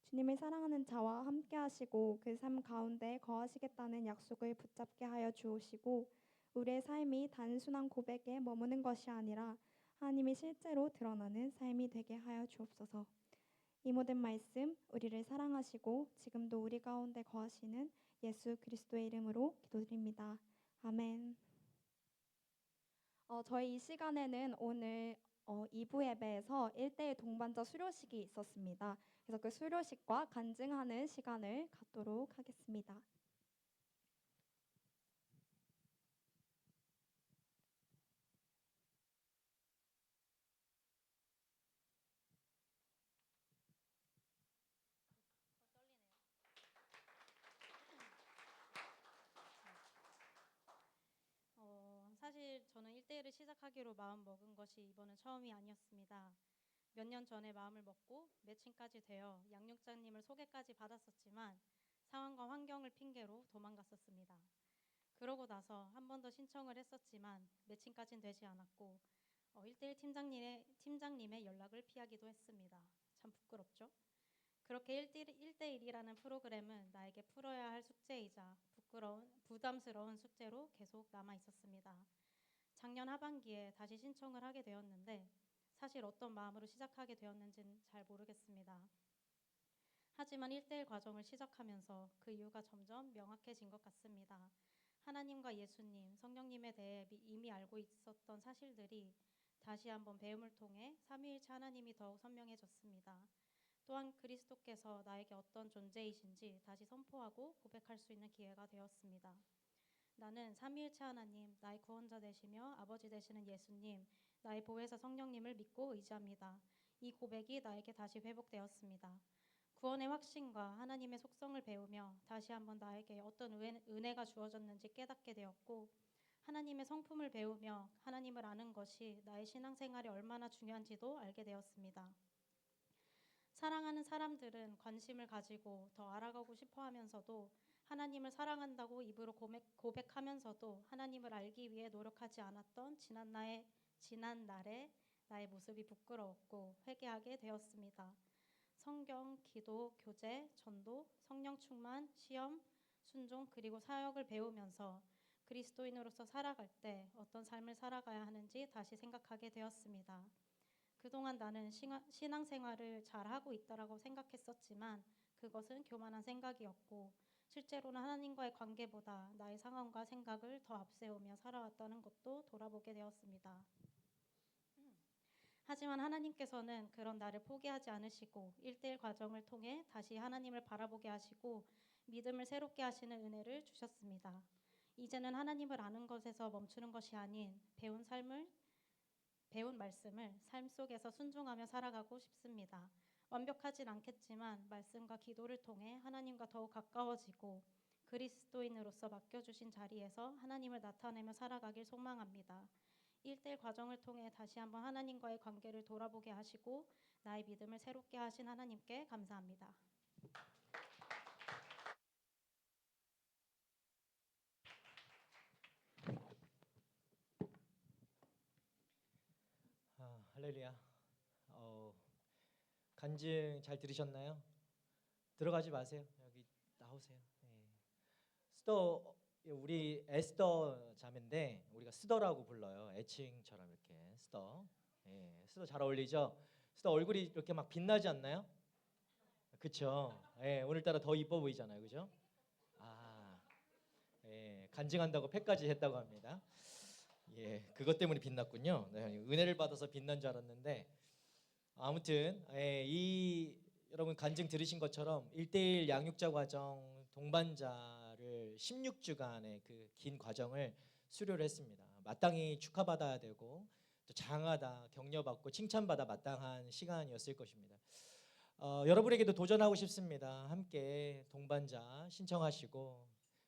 주님을 사랑하는 자와 함께 하시고 그 삶 가운데 거하시겠다는 약속을 붙잡게 하여 주옵시고 우리의 삶이 단순한 고백에 머무는 것이 아니라 하나님이 실제로 드러나는 삶이 되게 하여 주옵소서. 이 모든 말씀 우리를 사랑하시고 지금도 우리 가운데 거하시는 예수 그리스도의 이름으로 기도드립니다. 아멘. 저희 이 시간에는 오늘 2부 예배에서 1대1 동반자 수료식이 있었습니다. 그래서 그 수료식과 간증하는 시간을 갖도록 하겠습니다. 사실 저는 1대1을 시작하기로 마음 먹은 것이 이번은 처음이 아니었습니다. 몇 년 전에 마음을 먹고 매칭까지 되어 양육자님을 소개까지 받았었지만 상황과 환경을 핑계로 도망갔었습니다. 그러고 나서 한 번 더 신청을 했었지만 매칭까지는 되지 않았고 1대1 팀장님의 연락을 피하기도 했습니다. 참 부끄럽죠? 그렇게 1대1이라는 프로그램은 나에게 풀어야 할 숙제이자 부담스러운 숙제로 계속 남아 있었습니다. 작년 하반기에 다시 신청을 하게 되었는데 사실 어떤 마음으로 시작하게 되었는지는 잘 모르겠습니다. 하지만 1대1 과정을 시작하면서 그 이유가 점점 명확해진 것 같습니다. 하나님과 예수님, 성령님에 대해 이미 알고 있었던 사실들이 다시 한번 배움을 통해 삼위일체 하나님이 더욱 선명해졌습니다. 또한 그리스도께서 나에게 어떤 존재이신지 다시 선포하고 고백할 수 있는 기회가 되었습니다. 나는 삼위일체 하나님, 나의 구원자 되시며 아버지 되시는 예수님, 나의 보혜사 성령님을 믿고 의지합니다. 이 고백이 나에게 다시 회복되었습니다. 구원의 확신과 하나님의 속성을 배우며 다시 한번 나에게 어떤 은혜가 주어졌는지 깨닫게 되었고 하나님의 성품을 배우며 하나님을 아는 것이 나의 신앙생활에 얼마나 중요한지도 알게 되었습니다. 사랑하는 사람들은 관심을 가지고 더 알아가고 싶어 하면서도 하나님을 사랑한다고 입으로 고백하면서도 하나님을 알기 위해 노력하지 않았던 지난날의 나의 모습이 부끄러웠고 회개하게 되었습니다. 성경, 기도, 교제, 전도, 성령 충만, 시험, 순종 그리고 사역을 배우면서 그리스도인으로서 살아갈 때 어떤 삶을 살아가야 하는지 다시 생각하게 되었습니다. 그동안 나는 신앙생활을 잘하고 있다라고 생각했었지만 그것은 교만한 생각이었고 실제로는 하나님과의 관계보다 나의 상황과 생각을 더 앞세우며 살아왔다는 것도 돌아보게 되었습니다. 하지만 하나님께서는 그런 나를 포기하지 않으시고 1대1 과정을 통해 다시 하나님을 바라보게 하시고 믿음을 새롭게 하시는 은혜를 주셨습니다. 이제는 하나님을 아는 것에서 멈추는 것이 아닌 배운 말씀을 삶 속에서 순종하며 살아가고 싶습니다. 완벽하진 않겠지만 말씀과 기도를 통해 하나님과 더욱 가까워지고 그리스도인으로서 맡겨주신 자리에서 하나님을 나타내며 살아가길 소망합니다. 1대1 과정을 통해 다시 한번 하나님과의 관계를 돌아보게 하시고 나의 믿음을 새롭게 하신 하나님께 감사합니다. 할렐루야. 간증 잘 들으셨나요? 들어가지 마세요. 여기 나오세요. 스더, 우리 에스더 자매인데 우리가 스더라고 불러요. 애칭처럼 이렇게 스더. 스더 잘 어울리죠? 스더 얼굴이 이렇게 막 빛나지 않나요? 그렇죠. 오늘따라 더 이뻐 보이잖아요, 그죠? 간증한다고 팩까지 했다고 합니다. 그것 때문에 빛났군요. 은혜를 받아서 빛난 줄 알았는데 아무튼 여러분 간증 들으신 것처럼 1대1 양육자 과정 동반자를 16주간의 그 긴 과정을 수료를 했습니다. 마땅히 축하받아야 되고 또 장하다, 격려받고 칭찬받아 마땅한 시간이었을 것입니다. 여러분에게도 도전하고 싶습니다. 함께 동반자 신청하시고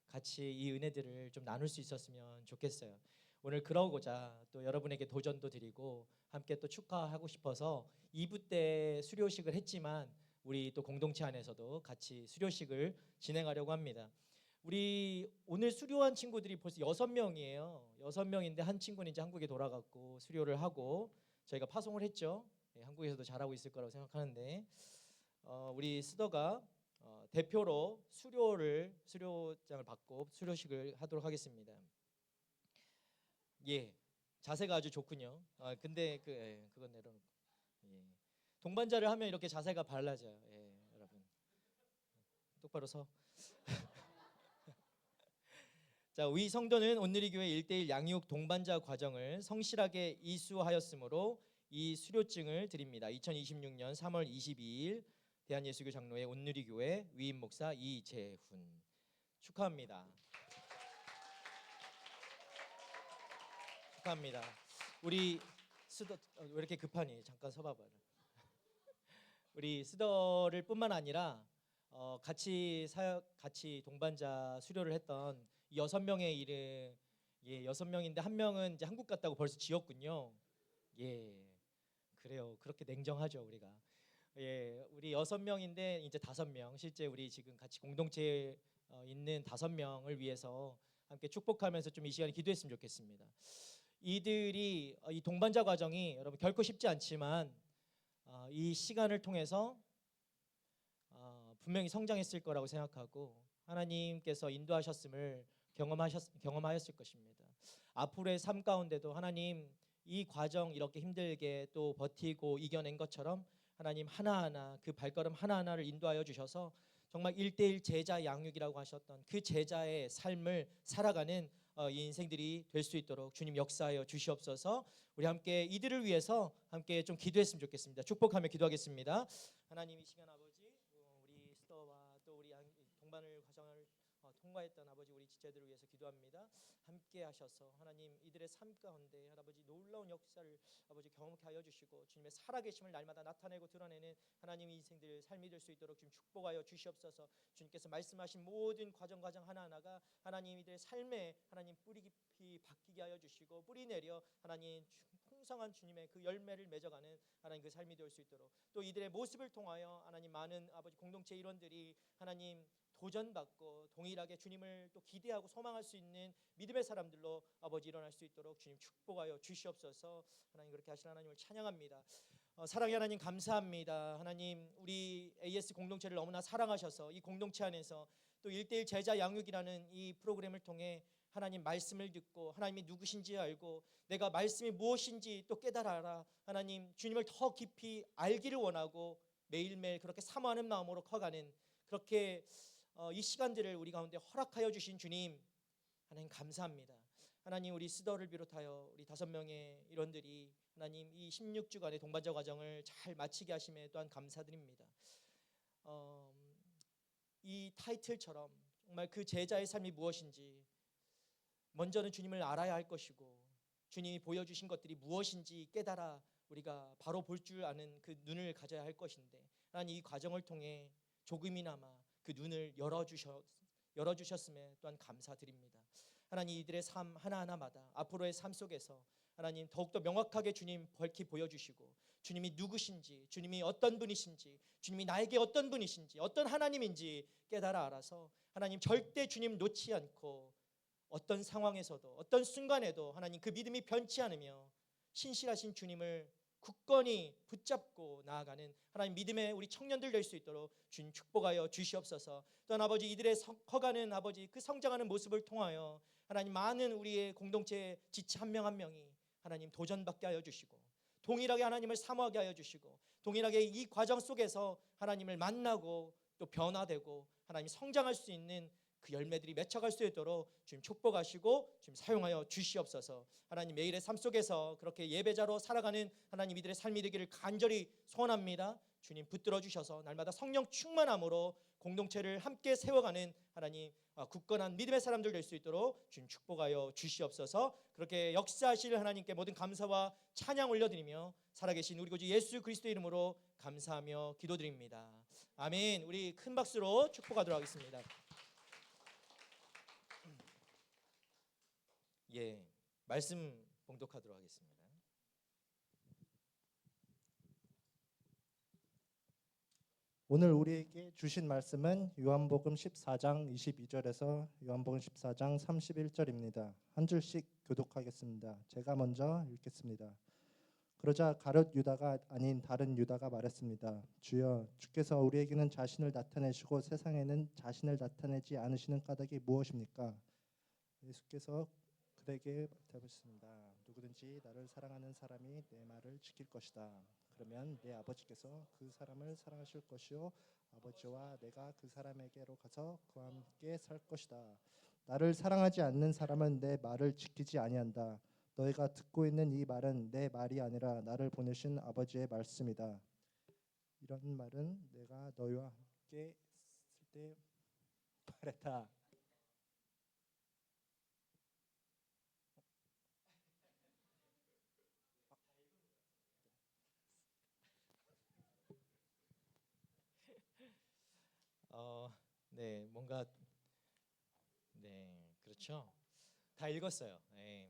같이 이 은혜들을 좀 나눌 수 있었으면 좋겠어요. 오늘 그러고자 또 여러분에게 도전도 드리고 함께 또 축하하고 싶어서 2부 때 수료식을 했지만 우리 또 공동체 안에서도 같이 수료식을 진행하려고 합니다. 우리 오늘 수료한 친구들이 벌써 6명이에요. 6명인데 한 친구는 이제 한국에 돌아갔고 수료를 하고 저희가 파송을 했죠. 한국에서도 잘하고 있을 거라고 생각하는데 우리 스더가 대표로 수료장을 받고 수료식을 하도록 하겠습니다. 자세가 아주 좋군요. 근데 그건 내려놓고 동반자를 하면 이렇게 자세가 발라져요. 여러분 똑바로 서. 자, 위 성도는 온누리교회 1대1 양육 동반자 과정을 성실하게 이수하였으므로 이 수료증을 드립니다. 2026년 3월 22일 대한예수교 장로회 온누리교회 위임 목사 이재훈 축하합니다. 축하합니다. 우리 스더 왜 이렇게 급하니? 잠깐 서봐봐. 우리 스더를 뿐만 아니라 같이 동반자 수료를 했던 6명의 예, 6명인데 한 명은 이제 한국 갔다고 벌써 지었군요. 예, 그래요. 그렇게 냉정하죠 우리가. 예, 우리 6명인데 이제 5명, 실제 우리 지금 같이 공동체에 있는 5명을 위해서 함께 축복하면서 좀 이 시간에 기도했으면 좋겠습니다. 이들이 이 동반자 과정이 여러분 결코 쉽지 않지만 이 시간을 통해서 분명히 성장했을 거라고 생각하고 하나님께서 인도하셨음을 경험하였을 것입니다. 앞으로의 삶 가운데도 하나님 이 과정 이렇게 힘들게 또 버티고 이겨낸 것처럼 하나님 하나하나 그 발걸음 하나하나를 인도하여 주셔서 정말 1:1 제자 양육이라고 하셨던 그 제자의 삶을 살아가는 이 인생들이 될 수 있도록 주님 역사하여 주시옵소서. 우리 함께 이들을 위해서 함께 좀 기도했으면 좋겠습니다. 축복하며 기도하겠습니다. 하나님 이 시간 아버지 우리 스터와 또 우리 동반을 과정을 통과했던 아버지 우리 지체들을 위해서 기도합니다. 함께 하셔서 하나님 이들의 삶 가운데 아버지 놀라운 역사를 아버지 경험케 하여 주시고 주님의 살아계심을 날마다 나타내고 드러내는 하나님 인생들 삶이 될 수 있도록 주님 축복하여 주시옵소서. 주님께서 말씀하신 모든 과정 하나하나가 하나님 이들의 삶에 하나님 뿌리 깊이 박히게 하여 주시고 뿌리 내려 하나님 풍성한 주님의 그 열매를 맺어가는 하나님 그 삶이 될 수 있도록 또 이들의 모습을 통하여 하나님 많은 아버지 공동체 일원들이 하나님 도전받고 동일하게 주님을 또 기대하고 소망할 수 있는 믿음의 사람들로 아버지 일어날 수 있도록 주님 축복하여 주시옵소서. 하나님 그렇게 하신 하나님을 찬양합니다. 사랑의 하나님 감사합니다. 하나님 우리 AS 공동체를 너무나 사랑하셔서 이 공동체 안에서 또 1:1 제자 양육이라는 이 프로그램을 통해 하나님 말씀을 듣고 하나님이 누구신지 알고 내가 말씀이 무엇인지 또 깨달아라. 하나님 주님을 더 깊이 알기를 원하고 매일매일 그렇게 사모하는 마음으로 커가는 그렇게 이 시간들을 우리 가운데 허락하여 주신 주님 하나님 감사합니다. 하나님 우리 스더를 비롯하여 우리 5명의 일원들이 하나님 이 16주간의 동반자 과정을 잘 마치게 하심에 또한 감사드립니다. 이 타이틀처럼 정말 그 제자의 삶이 무엇인지 먼저는 주님을 알아야 할 것이고 주님이 보여주신 것들이 무엇인지 깨달아 우리가 바로 볼 줄 아는 그 눈을 가져야 할 것인데 하나님 이 과정을 통해 조금이나마 그 눈을 열어주셨음에 또한 감사드립니다. 하나님 이들의 삶 하나하나마다 앞으로의 삶 속에서 하나님 더욱더 명확하게 주님 밝히 보여주시고 주님이 누구신지 주님이 어떤 분이신지 주님이 나에게 어떤 분이신지 어떤 하나님인지 깨달아 알아서 하나님 절대 주님 놓지 않고 어떤 상황에서도 어떤 순간에도 하나님 그 믿음이 변치 않으며 신실하신 주님을 굳건히 붙잡고 나아가는 하나님 믿음의 우리 청년들 될 수 있도록 주님 축복하여 주시옵소서. 또한 아버지 이들의 커가는 아버지 그 성장하는 모습을 통하여 하나님 많은 우리의 공동체 지체 한 명 한 명이 하나님 도전받게 하여 주시고 동일하게 하나님을 사모하게 하여 주시고 동일하게 이 과정 속에서 하나님을 만나고 또 변화되고 하나님 성장할 수 있는 그 열매들이 맺혀갈 수 있도록 주님 축복하시고 주님 사용하여 주시옵소서. 하나님 매일의 삶 속에서 그렇게 예배자로 살아가는 하나님 이들의 삶이 되기를 간절히 소원합니다. 주님 붙들어 주셔서 날마다 성령 충만함으로 공동체를 함께 세워가는 하나님 굳건한 믿음의 사람들 될 수 있도록 주님 축복하여 주시옵소서. 그렇게 역사하실 하나님께 모든 감사와 찬양 올려드리며 살아계신 우리 구주 예수 그리스도 이름으로 감사하며 기도드립니다. 아멘. 우리 큰 박수로 축복하도록 하겠습니다. 예, 말씀 봉독하도록 하겠습니다. 오늘 우리에게 주신 말씀은 요한복음 14장 22절에서 요한복음 14장 31절입니다. 한 줄씩 교독하겠습니다. 제가 먼저 읽겠습니다. 그러자 가룟 유다가 아닌 다른 유다가 말했습니다. 주여, 주께서 우리에게는 자신을 나타내시고 세상에는 자신을 나타내지 않으시는 까닭이 무엇입니까? 예수께서 그에게 대답하셨습니다. 누구든지 나를 사랑하는 사람이 내 말을 지킬 것이다. 그러면 내 아버지께서 그 사람을 사랑하실 것이요 아버지와 내가 그 사람에게로 가서 그와 함께 살 것이다. 나를 사랑하지 않는 사람은 내 말을 지키지 아니한다. 너희가 듣고 있는 이 말은 내 말이 아니라 나를 보내신 아버지의 말씀이다. 이런 말은 내가 너희와 함께 있을 때 말했다. 네, 뭔가 네, 그렇죠. 다 읽었어요. 예.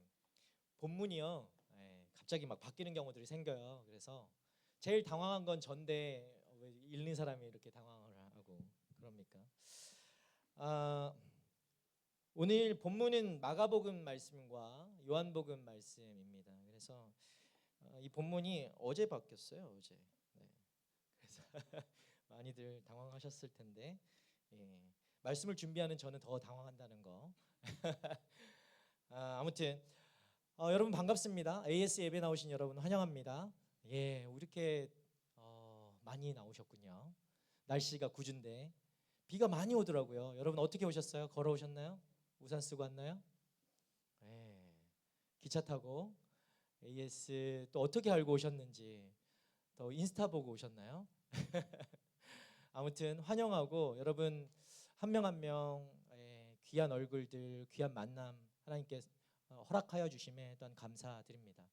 본문이요. 예. 갑자기 막 바뀌는 경우들이 생겨요. 그래서 제일 당황한 건 전데 왜 읽는 사람이 이렇게 당황을 하고 그럽니까? 오늘 본문은 마가복음 말씀과 요한복음 말씀입니다. 그래서 이 본문이 어제 바뀌었어요. 어제. 네. 그래서 많이들 당황하셨을 텐데 말씀을 준비하는 저는 더 당황한다는 거. 아무튼 여러분 반갑습니다. AS 예배 나오신 여러분 환영합니다. 예, 이렇게 많이 나오셨군요. 날씨가 궂은데 비가 많이 오더라고요. 여러분 어떻게 오셨어요? 걸어오셨나요? 우산 쓰고 왔나요? 예, 기차 타고 AS 또 어떻게 알고 오셨는지 또 인스타 보고 오셨나요? 아무튼 환영하고 여러분 한 명 한 명 귀한 얼굴들 귀한 만남 하나님께 허락하여 주심에 또한 감사드립니다.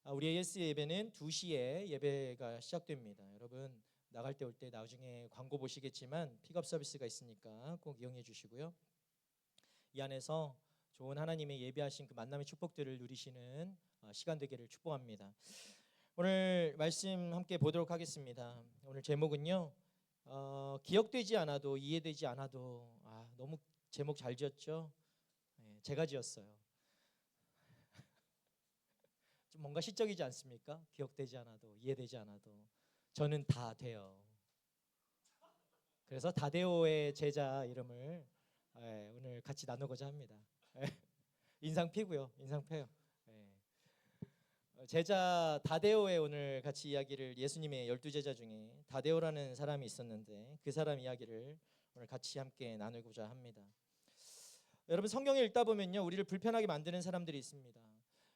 우리 AS 예배는 2시에 예배가 시작됩니다. 여러분 나갈 때 올 때 나중에 광고 보시겠지만 픽업 서비스가 있으니까 꼭 이용해 주시고요. 이 안에서 좋은 하나님의 예배하신 그 만남의 축복들을 누리시는 시간 되기를 축복합니다. 오늘 말씀 함께 보도록 하겠습니다. 오늘 제목은요. 기억되지 않아도 이해되지 않아도 너무 제목 잘 지었죠? 제가 지었어요. 좀 뭔가 시적이지 않습니까? 기억되지 않아도 이해되지 않아도 저는 다 돼요. 그래서 다데오의 제자 이름을 오늘 같이 나누고자 합니다. 인상 피고요. 인상 펴요. 제자 다데오의 오늘 같이 이야기를 예수님의 12제자 중에 다데오라는 사람이 있었는데 그 사람 이야기를 오늘 같이 함께 나누고자 합니다. 여러분 성경을 읽다 보면요. 우리를 불편하게 만드는 사람들이 있습니다.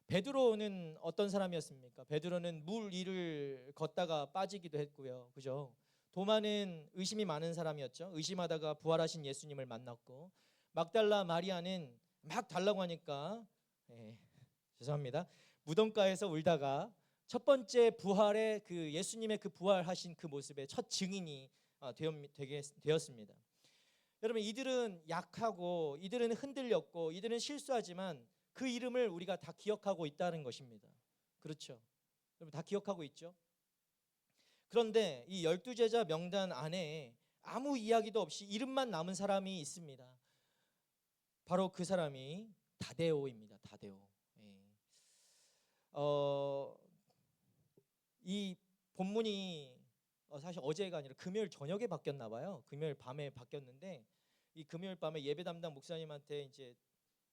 베드로는 어떤 사람이었습니까? 베드로는 물 위를 걷다가 빠지기도 했고요. 그죠? 도마는 의심이 많은 사람이었죠. 의심하다가 부활하신 예수님을 만났고 막달라 마리아는 막 달라고 하니까 죄송합니다. 무덤가에서 울다가 첫 번째 부활의 그 예수님의 그 부활하신 그 모습의 첫 증인이 되었습니다. 여러분 이들은 약하고 이들은 흔들렸고 이들은 실수하지만 그 이름을 우리가 다 기억하고 있다는 것입니다. 그렇죠? 여러분 다 기억하고 있죠? 그런데 이 12제자 명단 안에 아무 이야기도 없이 이름만 남은 사람이 있습니다. 바로 그 사람이 다데오입니다. 다데오. 이 본문이 사실 어제가 아니라 금요일 저녁에 바뀌었나 봐요. 금요일 밤에 바뀌었는데 이 금요일 밤에 예배 담당 목사님한테 이제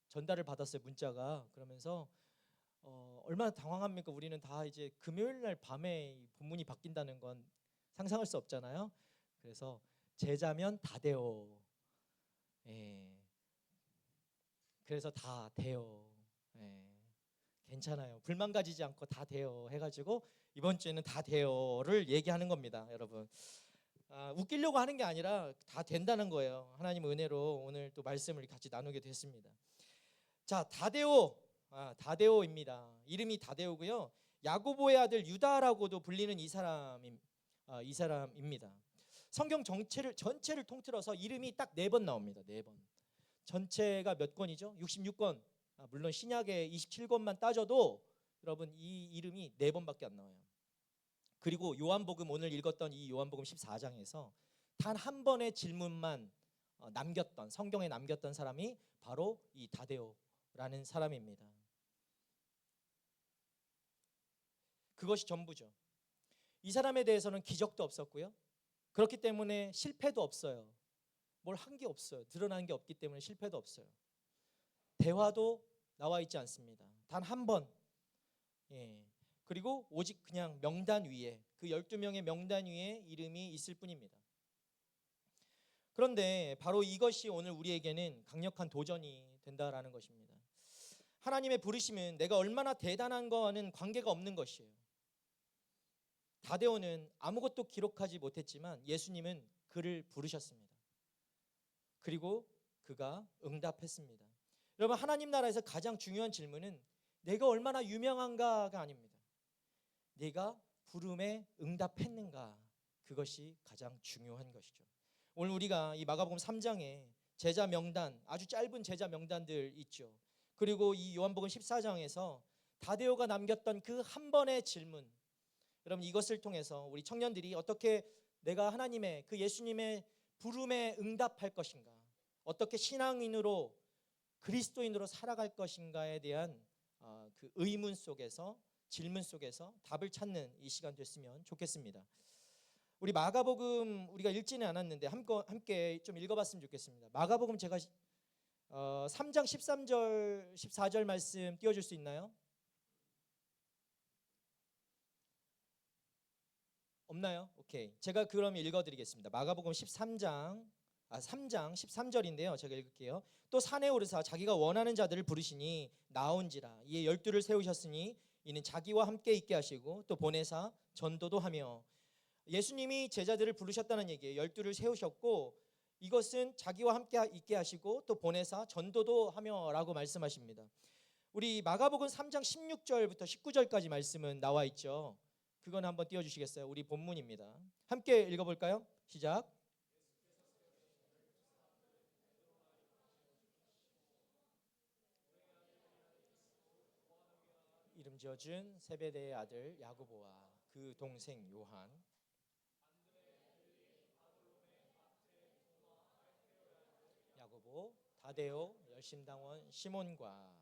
전달을 받았어요. 문자가. 그러면서 얼마나 당황합니까? 우리는 다 이제 금요일 날 밤에 이 본문이 바뀐다는 건 상상할 수 없잖아요. 그래서 제자면 다데오. 그래서 다 돼요. 괜찮아요. 불만 가지지 않고 다 돼요 해가지고 이번 주에는 다 돼요를 얘기하는 겁니다. 여러분 웃기려고 하는 게 아니라 다 된다는 거예요. 하나님 은혜로 오늘 또 말씀을 같이 나누게 됐습니다. 자, 다데오입니다. 이름이 다데오고요. 야고보의 아들 유다라고도 불리는 이 사람입니다. 성경 전체를 통틀어서 이름이 딱 4번 나옵니다. 4번. 전체가 몇 권이죠? 66권. 물론 신약의 27권만 따져도 여러분 이 이름이 4번밖에 안 나와요. 그리고 요한복음 오늘 읽었던 이 요한복음 14장에서 단 한 번의 질문만 남겼던 성경에 남겼던 사람이 바로 이 다데오라는 사람입니다. 그것이 전부죠. 이 사람에 대해서는 기적도 없었고요. 그렇기 때문에 실패도 없어요. 뭘 한 게 없어요. 드러난 게 없기 때문에 실패도 없어요. 대화도 나와 있지 않습니다. 단 한 번. 그리고 오직 그냥 명단 위에 그 12명의 명단 위에 이름이 있을 뿐입니다. 그런데 바로 이것이 오늘 우리에게는 강력한 도전이 된다라는 것입니다. 하나님의 부르심은 내가 얼마나 대단한 거와는 관계가 없는 것이에요. 다데오는 아무것도 기록하지 못했지만 예수님은 그를 부르셨습니다. 그리고 그가 응답했습니다. 여러분 하나님 나라에서 가장 중요한 질문은 내가 얼마나 유명한가가 아닙니다. 내가 부름에 응답했는가, 그것이 가장 중요한 것이죠. 오늘 우리가 이 마가복음 3장에 제자 명단, 아주 짧은 제자 명단들 있죠. 그리고 이 요한복음 14장에서 다데오가 남겼던 그 한 번의 질문, 여러분 이것을 통해서 우리 청년들이 어떻게 내가 하나님의 그 예수님의 부름에 응답할 것인가, 어떻게 신앙인으로 그리스도인으로 살아갈 것인가에 대한 그 의문 속에서, 질문 속에서 답을 찾는 이 시간 됐으면 좋겠습니다. 우리 마가복음 우리가 읽지는 않았는데 함께 좀 읽어봤으면 좋겠습니다. 마가복음 제가 3장 13절 14절 말씀 띄워줄 수 있나요? 없나요? 오케이. 제가 그럼 읽어드리겠습니다. 마가복음 3장 13절인데요. 제가 읽을게요. 또 산에 오르사 자기가 원하는 자들을 부르시니 나온지라. 이에 12를 세우셨으니 이는 자기와 함께 있게 하시고 또 보내사 전도도 하며. 예수님이 제자들을 부르셨다는 얘기예요. 12를 세우셨고 이것은 자기와 함께 있게 하시고 또 보내사 전도도 하며라고 말씀하십니다. 우리 마가복음 3장 16절부터 19절까지 말씀은 나와 있죠. 그건 한번 띄워주시겠어요? 우리 본문입니다. 함께 읽어볼까요? 시작. 이름 지어준 세베대의 아들 야고보와 그 동생 요한, 야고보, 다데오, 열심당원 시몬과.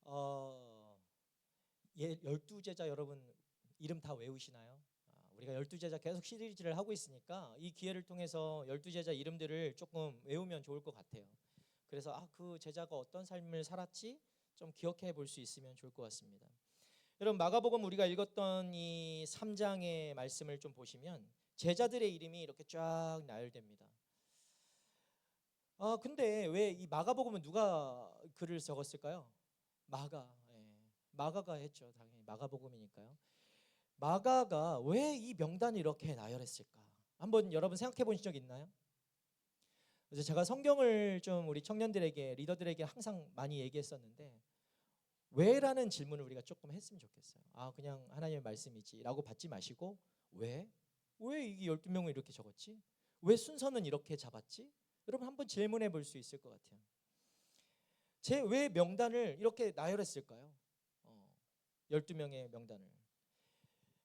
아멘. 12제자 여러분 이름 다 외우시나요? 우리가 12제자 계속 시리즈를 하고 있으니까 이 기회를 통해서 12제자 이름들을 조금 외우면 좋을 것 같아요. 그래서 그 제자가 어떤 삶을 살았지 좀 기억해 볼 수 있으면 좋을 것 같습니다. 여러분 마가복음 우리가 읽었던 이 3장의 말씀을 좀 보시면 제자들의 이름이 이렇게 쫙 나열됩니다. 근데 왜 이 마가복음은 누가 글을 적었을까요? 마가가 했죠. 당연히 마가복음이니까요. 마가가 왜 이 명단을 이렇게 나열했을까? 한번 여러분 생각해 보신 적 있나요? 그래서 제가 성경을 좀 우리 청년들에게, 리더들에게 항상 많이 얘기했었는데 왜라는 질문을 우리가 조금 했으면 좋겠어요. 그냥 하나님의 말씀이지라고 받지 마시고 왜 이게 12명을 이렇게 적었지? 왜 순서는 이렇게 잡았지? 여러분 한번 질문해 볼 수 있을 것 같아요. 왜 명단을 이렇게 나열했을까요? 12명의 명단을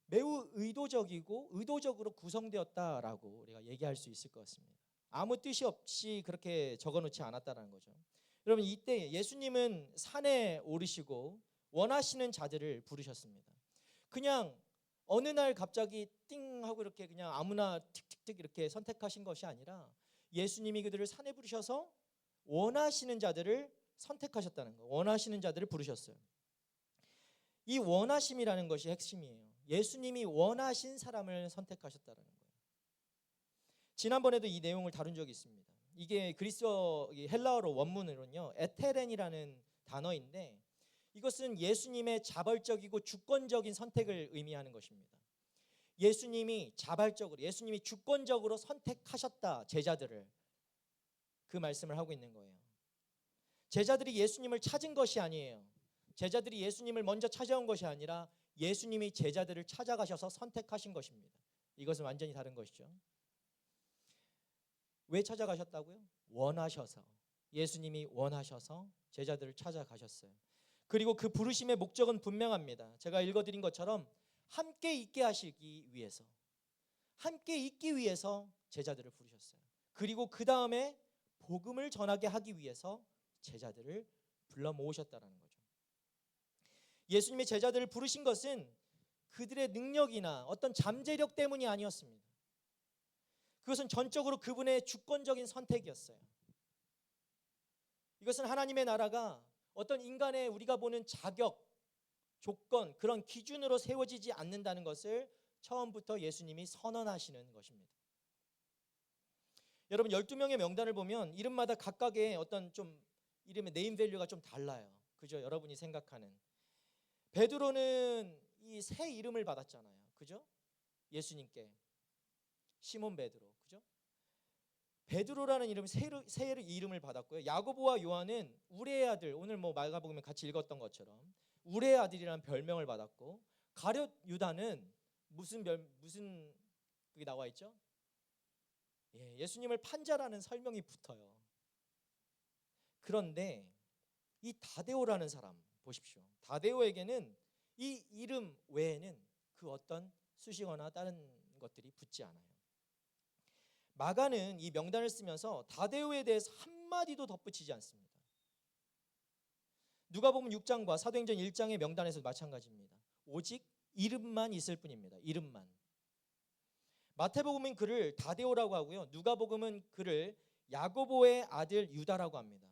매우 의도적으로 구성되었다라고 우리가 얘기할 수 있을 것 같습니다. 아무 뜻이 없이 그렇게 적어놓지 않았다는 거죠. 여러분 이때 예수님은 산에 오르시고 원하시는 자들을 부르셨습니다. 그냥 어느 날 갑자기 띵 하고 이렇게 그냥 아무나 틱틱틱 이렇게 선택하신 것이 아니라 예수님이 그들을 산에 부르셔서 원하시는 자들을 선택하셨다는 거, 원하시는 자들을 부르셨어요. 이 원하심이라는 것이 핵심이에요. 예수님이 원하신 사람을 선택하셨다는 거예요. 지난번에도 이 내용을 다룬 적이 있습니다. 이게 헬라어로 원문으로는요 에테렌이라는 단어인데 이것은 예수님의 자발적이고 주권적인 선택을 의미하는 것입니다. 예수님이 주권적으로 선택하셨다 제자들을, 그 말씀을 하고 있는 거예요. 제자들이 예수님을 찾은 것이 아니에요. 제자들이 예수님을 먼저 찾아온 것이 아니라 예수님이 제자들을 찾아가셔서 선택하신 것입니다. 이것은 완전히 다른 것이죠. 왜 찾아가셨다고요? 원하셔서, 예수님이 원하셔서 제자들을 찾아가셨어요. 그리고 그 부르심의 목적은 분명합니다. 제가 읽어드린 것처럼 함께 있게 하시기 위해서, 함께 있기 위해서 제자들을 부르셨어요. 그리고 그 다음에 복음을 전하게 하기 위해서 제자들을 불러 모으셨다는 거죠. 예수님의 제자들을 부르신 것은 그들의 능력이나 어떤 잠재력 때문이 아니었습니다. 그것은 전적으로 그분의 주권적인 선택이었어요. 이것은 하나님의 나라가 어떤 인간의 우리가 보는 자격, 조건, 그런 기준으로 세워지지 않는다는 것을 처음부터 예수님이 선언하시는 것입니다. 여러분 12명의 명단을 보면 이름마다 각각의 어떤 좀 이름의 네임 밸류가 좀 달라요. 그죠? 여러분이 생각하는 베드로는 이 새 이름을 받았잖아요. 그죠? 예수님께 시몬 베드로, 그죠? 베드로라는 이름 새 이름을 받았고요. 야고보와 요한은 우레의 아들, 오늘 마가복음에 같이 읽었던 것처럼 우레의 아들이라는 별명을 받았고, 가룟 유다는 무슨 그게 나와 있죠? 예수님을 판자라는 설명이 붙어요. 그런데 이 다데오라는 사람 보십시오. 다데오에게는 이 이름 외에는 그 어떤 수식어나 다른 것들이 붙지 않아요. 마가는 이 명단을 쓰면서 다데오에 대해서 한마디도 덧붙이지 않습니다. 누가복음 6장과 사도행전 1장의 명단에서도 마찬가지입니다. 오직 이름만 있을 뿐입니다. 이름만. 마태복음은 그를 다데오라고 하고요. 누가복음은 그를 야고보의 아들 유다라고 합니다.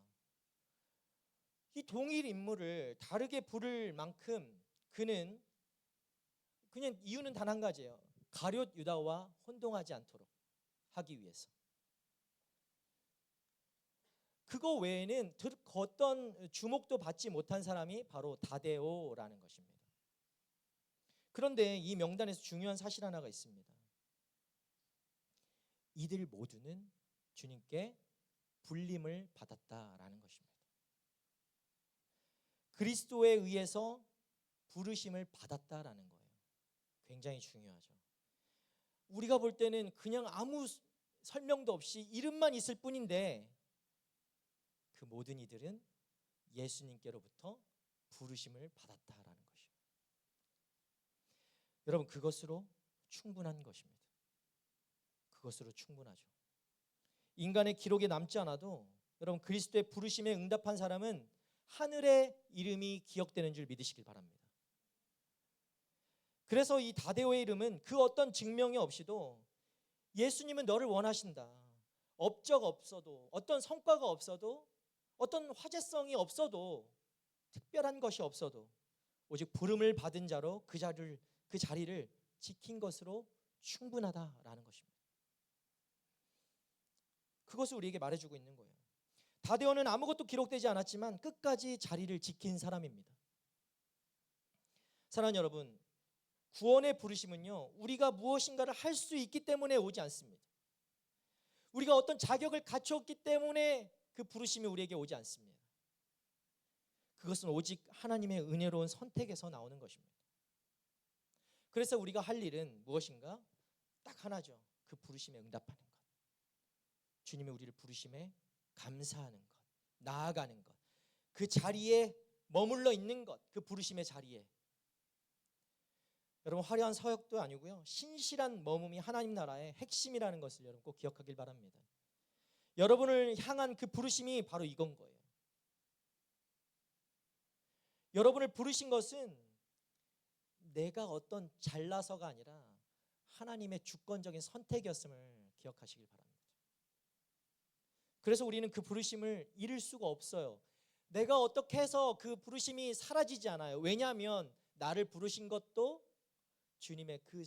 이 동일 인물을 다르게 부를 만큼 그냥 이유는 단 한 가지예요. 가룟 유다와 혼동하지 않도록 하기 위해서. 그거 외에는 어떤 주목도 받지 못한 사람이 바로 다데오라는 것입니다. 그런데 이 명단에서 중요한 사실 하나가 있습니다. 이들 모두는 주님께 불림을 받았다라는 것입니다. 그리스도에 의해서 부르심을 받았다라는 거예요. 굉장히 중요하죠. 우리가 볼 때는 그냥 아무 설명도 없이 이름만 있을 뿐인데 그 모든 이들은 예수님께로부터 부르심을 받았다라는 것이에요. 여러분, 그것으로 충분한 것입니다. 그것으로 충분하죠. 인간의 기록에 남지 않아도 여러분, 그리스도의 부르심에 응답한 사람은 하늘의 이름이 기억되는 줄 믿으시길 바랍니다. 그래서 이 다데오의 이름은 그 어떤 증명이 없이도 예수님은 너를 원하신다. 업적 없어도, 어떤 성과가 없어도, 어떤 화제성이 없어도, 특별한 것이 없어도 오직 부름을 받은 자로 그 자리를 지킨 것으로 충분하다라는 것입니다. 그것을 우리에게 말해주고 있는 거예요. 다데오는 아무것도 기록되지 않았지만 끝까지 자리를 지킨 사람입니다. 사랑하는 여러분, 구원의 부르심은요, 우리가 무엇인가를 할 수 있기 때문에 오지 않습니다. 우리가 어떤 자격을 갖췄기 때문에 그 부르심이 우리에게 오지 않습니다. 그것은 오직 하나님의 은혜로운 선택에서 나오는 것입니다. 그래서 우리가 할 일은 무엇인가? 딱 하나죠. 그 부르심에 응답하는 것. 주님이 우리를 부르심에 감사하는 것, 나아가는 것, 그 자리에 머물러 있는 것, 그 부르심의 자리에. 여러분, 화려한 서역도 아니고요, 신실한 머뭄이 하나님 나라의 핵심이라는 것을 여러분 꼭 기억하길 바랍니다. 여러분을 향한 그 부르심이 바로 이건 거예요. 여러분을 부르신 것은 내가 어떤 잘나서가 아니라 하나님의 주권적인 선택이었음을 기억하시길 바랍니다. 그래서 우리는 그 부르심을 잃을 수가 없어요. 내가 어떻게 해서 그 부르심이 사라지지 않아요. 왜냐하면 나를 부르신 것도 주님의 그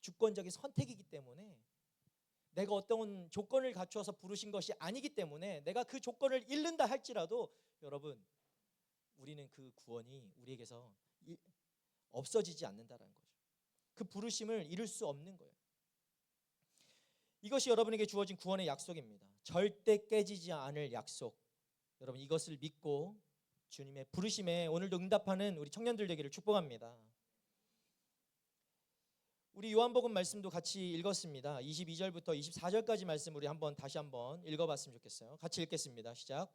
주권적인 선택이기 때문에, 내가 어떤 조건을 갖추어서 부르신 것이 아니기 때문에 내가 그 조건을 잃는다 할지라도 여러분, 우리는 그 구원이 우리에게서 없어지지 않는다라는 거죠. 그 부르심을 잃을 수 없는 거예요. 이것이 여러분에게 주어진 구원의 약속입니다. 절대 깨지지 않을 약속. 여러분, 이것을 믿고 주님의 부르심에 오늘도 응답하는 우리 청년들 되기를 축복합니다. 우리 요한복음 말씀도 같이 읽었습니다. 22절부터 24절까지 말씀 우리 다시 한번 읽어봤으면 좋겠어요. 같이 읽겠습니다. 시작.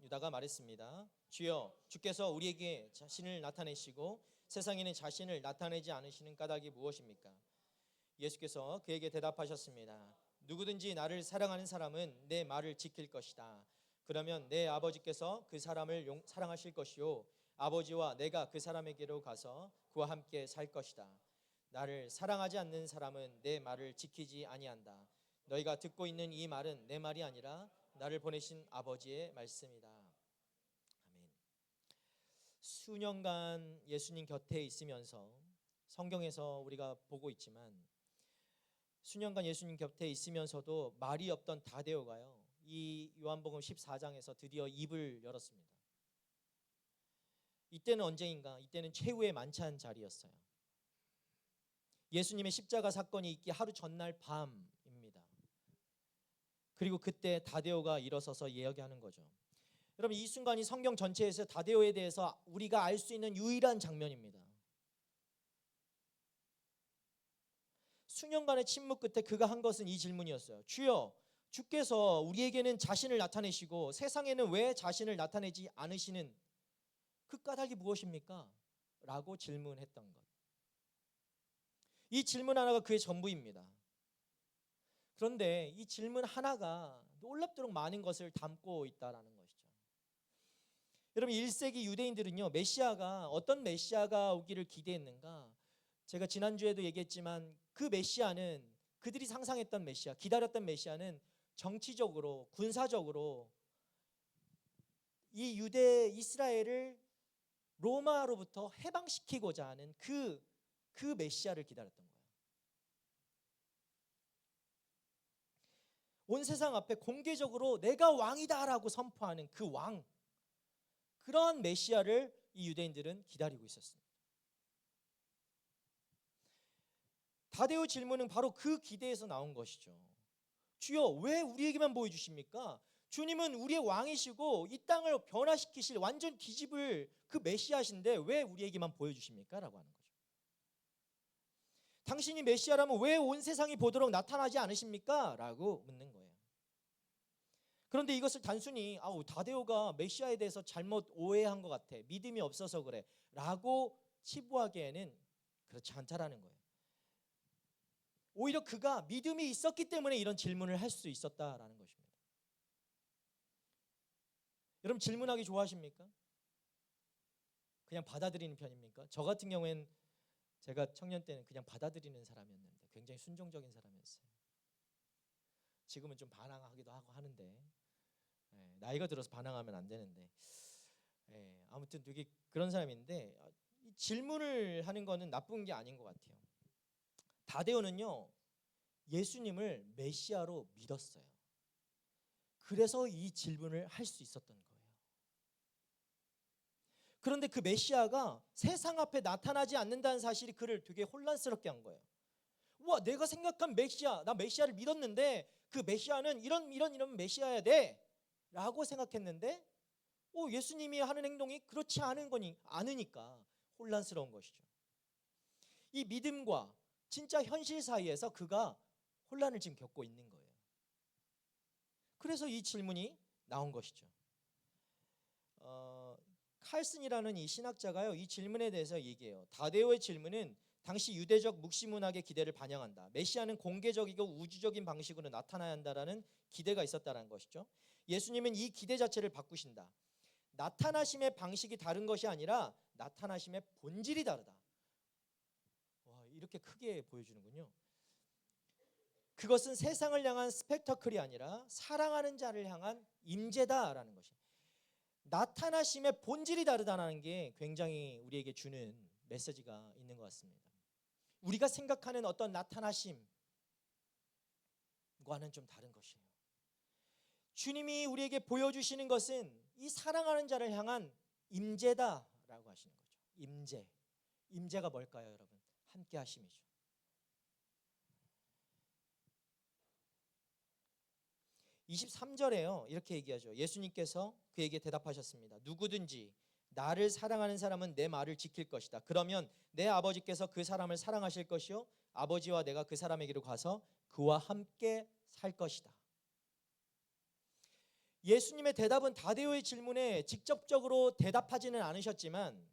유다가 말했습니다. 주여, 주께서 우리에게 자신을 나타내시고 세상에는 자신을 나타내지 않으시는 까닭이 무엇입니까? 예수께서 그에게 대답하셨습니다. 누구든지 나를 사랑하는 사람은 내 말을 지킬 것이다. 그러면 내 아버지께서 그 사람을 사랑하실 것이요, 아버지와 내가 그 사람에게로 가서 그와 함께 살 것이다. 나를 사랑하지 않는 사람은 내 말을 지키지 아니한다. 너희가 듣고 있는 이 말은 내 말이 아니라 나를 보내신 아버지의 말씀이다. 아멘. 수년간 예수님 곁에 있으면서 성경에서 우리가 보고 있지만, 수년간 예수님 곁에 있으면서도 말이 없던 다데오가요, 이 요한복음 14장에서 드디어 입을 열었습니다. 이때는 언제인가? 이때는 최후의 만찬 자리였어요. 예수님의 십자가 사건이 있기 하루 전날 밤입니다. 그리고 그때 다데오가 일어서서 이야기하는 거죠. 여러분, 이 순간이 성경 전체에서 다데오에 대해서 우리가 알 수 있는 유일한 장면입니다. 수년간의 침묵 끝에 그가 한 것은 이 질문이었어요. 주여, 주께서 우리에게는 자신을 나타내시고 세상에는 왜 자신을 나타내지 않으시는 그 까닭이 무엇입니까? 라고 질문했던 것. 이 질문 하나가 그의 전부입니다. 그런데 이 질문 하나가 놀랍도록 많은 것을 담고 있다라는 것이죠. 여러분 1세기 유대인들은요, 메시아가 어떤 메시아가 오기를 기대했는가? 제가 지난주에도 얘기했지만 그 메시아는 그들이 상상했던 메시아, 기다렸던 메시아는 정치적으로, 군사적으로 이 유대 이스라엘을 로마로부터 해방시키고자 하는 그 메시아를 기다렸던 거예요. 온 세상 앞에 공개적으로 내가 왕이다라고 선포하는 그 왕, 그런 메시아를 이 유대인들은 기다리고 있었습니다. 다데오 질문은 바로 그 기대에서 나온 것이죠. 주여, 왜 우리에게만 보여주십니까? 주님은 우리의 왕이시고 이 땅을 변화시키실 완전 뒤집을 그 메시아신데 왜 우리에게만 보여주십니까? 라고 하는 거죠. 당신이 메시아라면 왜 온 세상이 보도록 나타나지 않으십니까? 라고 묻는 거예요. 그런데 이것을 단순히 다데오가 메시아에 대해서 잘못 오해한 것 같아, 믿음이 없어서 그래 라고 치부하기에는 그렇지 않다라는 거예요. 오히려 그가 믿음이 있었기 때문에 이런 질문을 할 수 있었다라는 것입니다. 여러분 질문하기 좋아하십니까? 그냥 받아들이는 편입니까? 저 같은 경우엔 제가 청년 때는 그냥 받아들이는 사람이었는데 굉장히 순종적인 사람이었어요. 지금은 좀 반항하기도 하고 하는데 나이가 들어서 반항하면 안 되는데 아무튼 되게 그런 사람인데 이 질문을 하는 거는 나쁜 게 아닌 것 같아요. 다데오는요, 예수님을 메시아로 믿었어요. 그래서 이 질문을 할 수 있었던 거예요. 그런데 그 메시아가 세상 앞에 나타나지 않는다는 사실이 그를 되게 혼란스럽게 한 거예요. 와, 내가 생각한 메시아, 나 메시아를 믿었는데 그 메시아는 이런 메시아야 돼 라고 생각했는데 예수님이 하는 행동이 그렇지 않으니까 혼란스러운 것이죠. 이 믿음과 진짜 현실 사이에서 그가 혼란을 지금 겪고 있는 거예요. 그래서 이 질문이 나온 것이죠. 칼슨이라는 이 신학자가요, 이 질문에 대해서 얘기해요. 다데오의 질문은 당시 유대적 묵시문학의 기대를 반영한다. 메시아는 공개적이고 우주적인 방식으로 나타나야 한다라는 기대가 있었다는 것이죠. 예수님은 이 기대 자체를 바꾸신다. 나타나심의 방식이 다른 것이 아니라 나타나심의 본질이 다르다. 와, 이렇게 크게 보여주는군요. 그것은 세상을 향한 스펙터클이 아니라 사랑하는 자를 향한 임재다라는 것이. 나타나심의 본질이 다르다는 게 굉장히 우리에게 주는 메시지가 있는 것 같습니다. 우리가 생각하는 어떤 나타나심과는 좀 다른 것이에요. 주님이 우리에게 보여주시는 것은 이 사랑하는 자를 향한 임재다라고 하시는 거죠. 임재가 뭘까요, 여러분? 함께 하심이죠. 23절에요. 이렇게 얘기하죠. 예수님께서 그에게 대답하셨습니다. 누구든지 나를 사랑하는 사람은 내 말을 지킬 것이다. 그러면 내 아버지께서 그 사람을 사랑하실 것이요 아버지와 내가 그 사람에게로 가서 그와 함께 살 것이다. 예수님의 대답은 다데오의 질문에 직접적으로 대답하지는 않으셨지만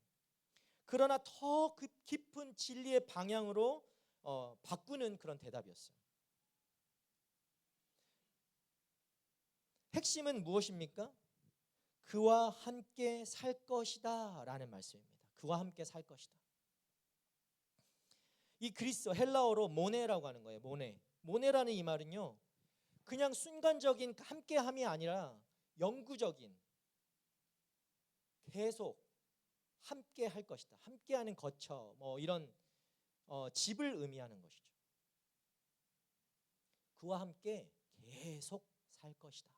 그러나 더 깊은 진리의 방향으로 바꾸는 그런 대답이었어요. 핵심은 무엇입니까? 그와 함께 살 것이다 라는 말씀입니다. 그와 함께 살 것이다. 이 그리스어 헬라어로 모네라고 하는 거예요. 모네라는 이 말은요, 그냥 순간적인 함께함이 아니라 영구적인, 계속 함께 할 것이다. 함께하는 거처, 이런 집을 의미하는 것이죠. 그와 함께 계속 살 것이다.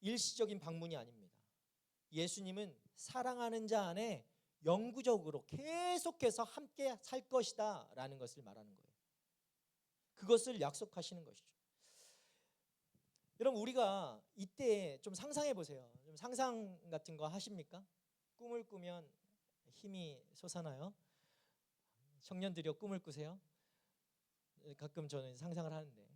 일시적인 방문이 아닙니다. 예수님은 사랑하는 자 안에 영구적으로 계속해서 함께 살 것이다 라는 것을 말하는 거예요. 그것을 약속하시는 것이죠. 여러분, 우리가 이때 좀 상상해 보세요. 좀 상상 같은 거 하십니까? 꿈을 꾸면 힘이 솟아나요? 청년들이여 꿈을 꾸세요. 가끔 저는 상상을 하는데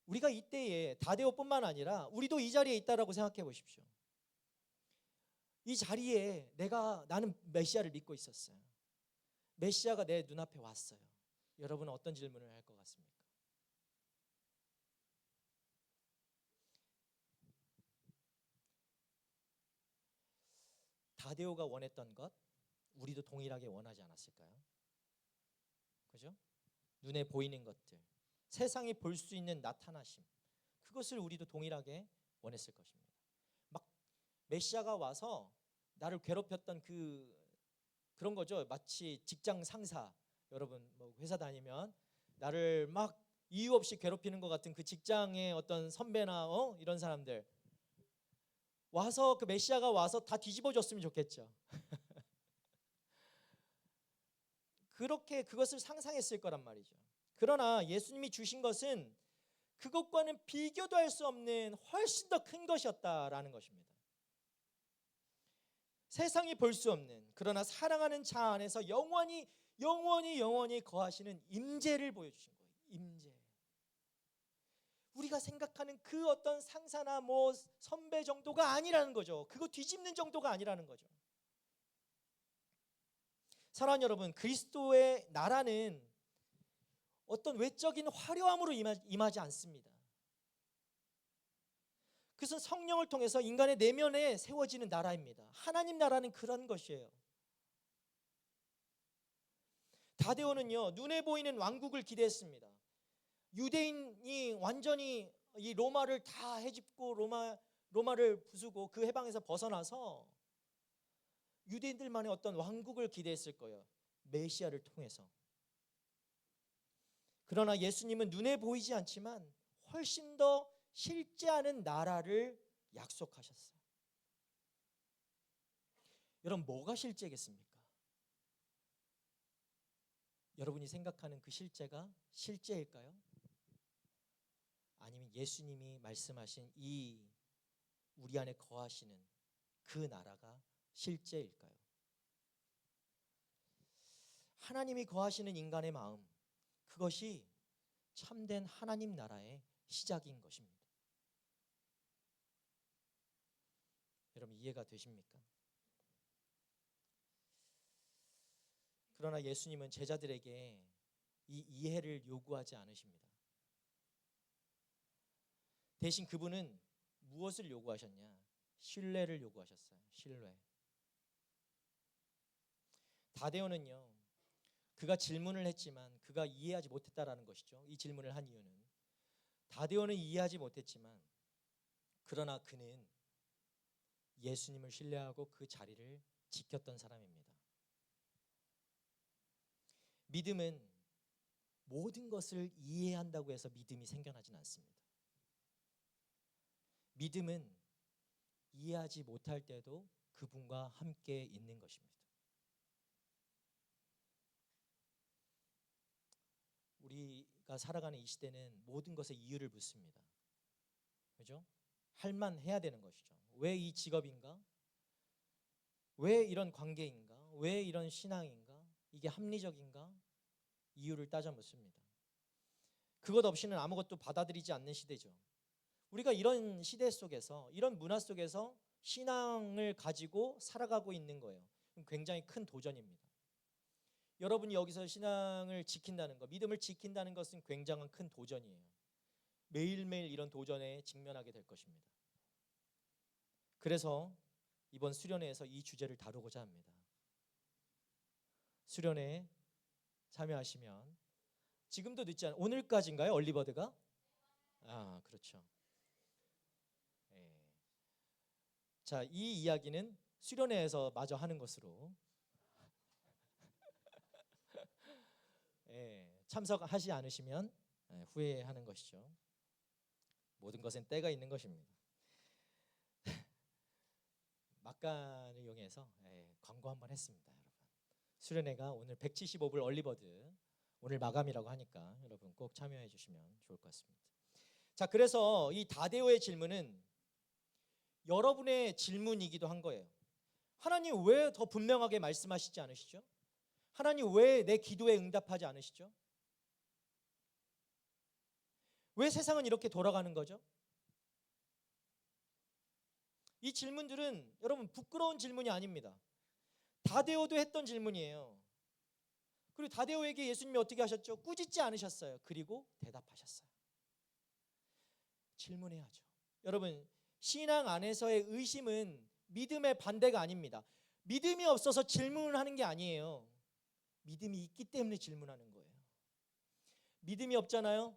우리가 이때에 다데오뿐만 아니라 우리도 이 자리에 있다라고 생각해 보십시오. 이 자리에 나는 메시아를 믿고 있었어요. 메시아가 내 눈앞에 왔어요. 여러분은 어떤 질문을 할 것 같습니까? 다데오가 원했던 것 우리도 동일하게 원하지 않았을까요? 그죠? 눈에 보이는 것들, 세상이 볼 수 있는 나타나심, 그것을 우리도 동일하게 원했을 것입니다. 막 메시아가 와서 나를 괴롭혔던 그런 거죠. 마치 직장 상사, 여러분 뭐 회사 다니면 나를 막 이유 없이 괴롭히는 것 같은 그 직장의 어떤 선배나 이런 사람들 와서 그 메시아가 와서 다 뒤집어줬으면 좋겠죠. 그렇게 그것을 상상했을 거란 말이죠. 그러나 예수님이 주신 것은 그것과는 비교도 할 수 없는 훨씬 더 큰 것이었다라는 것입니다. 세상이 볼 수 없는, 그러나 사랑하는 자 안에서 영원히 거하시는 임재를 보여주신 거예요. 임재. 우리가 생각하는 그 어떤 상사나 뭐 선배 정도가 아니라는 거죠. 그거 뒤집는 정도가 아니라는 거죠. 사랑하는 여러분, 그리스도의 나라는 어떤 외적인 화려함으로 임하지 않습니다. 그것은 성령을 통해서 인간의 내면에 세워지는 나라입니다. 하나님 나라는 그런 것이에요. 다데오는요, 눈에 보이는 왕국을 기대했습니다. 유대인이 완전히 이 로마를 다 해집고 로마를 부수고 그 해방에서 벗어나서 유대인들만의 어떤 왕국을 기대했을 거예요. 메시아를 통해서. 그러나 예수님은 눈에 보이지 않지만 훨씬 더 실제하는 나라를 약속하셨어요. 여러분, 뭐가 실제겠습니까? 여러분이 생각하는 그 실제가 실제일까요? 아니면 예수님이 말씀하신 이 우리 안에 거하시는 그 나라가 실제일까요? 하나님이 거하시는 인간의 마음, 그것이 참된 하나님 나라의 시작인 것입니다. 여러분, 이해가 되십니까? 그러나 예수님은 제자들에게 이 이해를 요구하지 않으십니다. 대신 그분은 무엇을 요구하셨냐? 신뢰를 요구하셨어요. 신뢰. 다데오는요, 그가 질문을 했지만 그가 이해하지 못했다라는 것이죠. 이 질문을 한 이유는 다데오는 이해하지 못했지만 그러나 그는 예수님을 신뢰하고 그 자리를 지켰던 사람입니다. 믿음은 모든 것을 이해한다고 해서 믿음이 생겨나진 않습니다. 믿음은 이해하지 못할 때도 그분과 함께 있는 것입니다. 우리가 살아가는 이 시대는 모든 것에 이유를 묻습니다. 그죠? 할만 해야 되는 것이죠. 왜 이 직업인가? 왜 이런 관계인가? 왜 이런 신앙인가? 이게 합리적인가? 이유를 따져 묻습니다. 그것 없이는 아무것도 받아들이지 않는 시대죠. 우리가 이런 시대 속에서, 이런 문화 속에서 신앙을 가지고 살아가고 있는 거예요. 굉장히 큰 도전입니다. 여러분이 여기서 신앙을 지킨다는 것, 믿음을 지킨다는 것은 굉장한 큰 도전이에요. 매일매일 이런 도전에 직면하게 될 것입니다. 그래서 이번 수련회에서 이 주제를 다루고자 합니다. 수련회에 참여하시면 지금도 늦지 않아요. 오늘까지인가요? 얼리버드가? 그렇죠. 네. 자, 이 이야기는 수련회에서 마저 하는 것으로 참석하지 않으시면 후회하는 것이죠. 모든 것엔 때가 있는 것입니다. 막간을 이용해서 광고 한번 했습니다, 여러분. 수련회가 오늘 175불 얼리버드, 오늘 마감이라고 하니까 여러분 꼭 참여해 주시면 좋을 것 같습니다. 자, 그래서 이 다데오의 질문은 여러분의 질문이기도 한 거예요. 하나님 왜 더 분명하게 말씀하시지 않으시죠? 하나님 왜 내 기도에 응답하지 않으시죠? 왜 세상은 이렇게 돌아가는 거죠? 이 질문들은 여러분 부끄러운 질문이 아닙니다. 다데오도 했던 질문이에요. 그리고 다데오에게 예수님이 어떻게 하셨죠? 꾸짖지 않으셨어요. 그리고 대답하셨어요. 질문해야죠. 여러분, 신앙 안에서의 의심은 믿음의 반대가 아닙니다. 믿음이 없어서 질문을 하는 게 아니에요. 믿음이 있기 때문에 질문하는 거예요. 믿음이 없잖아요?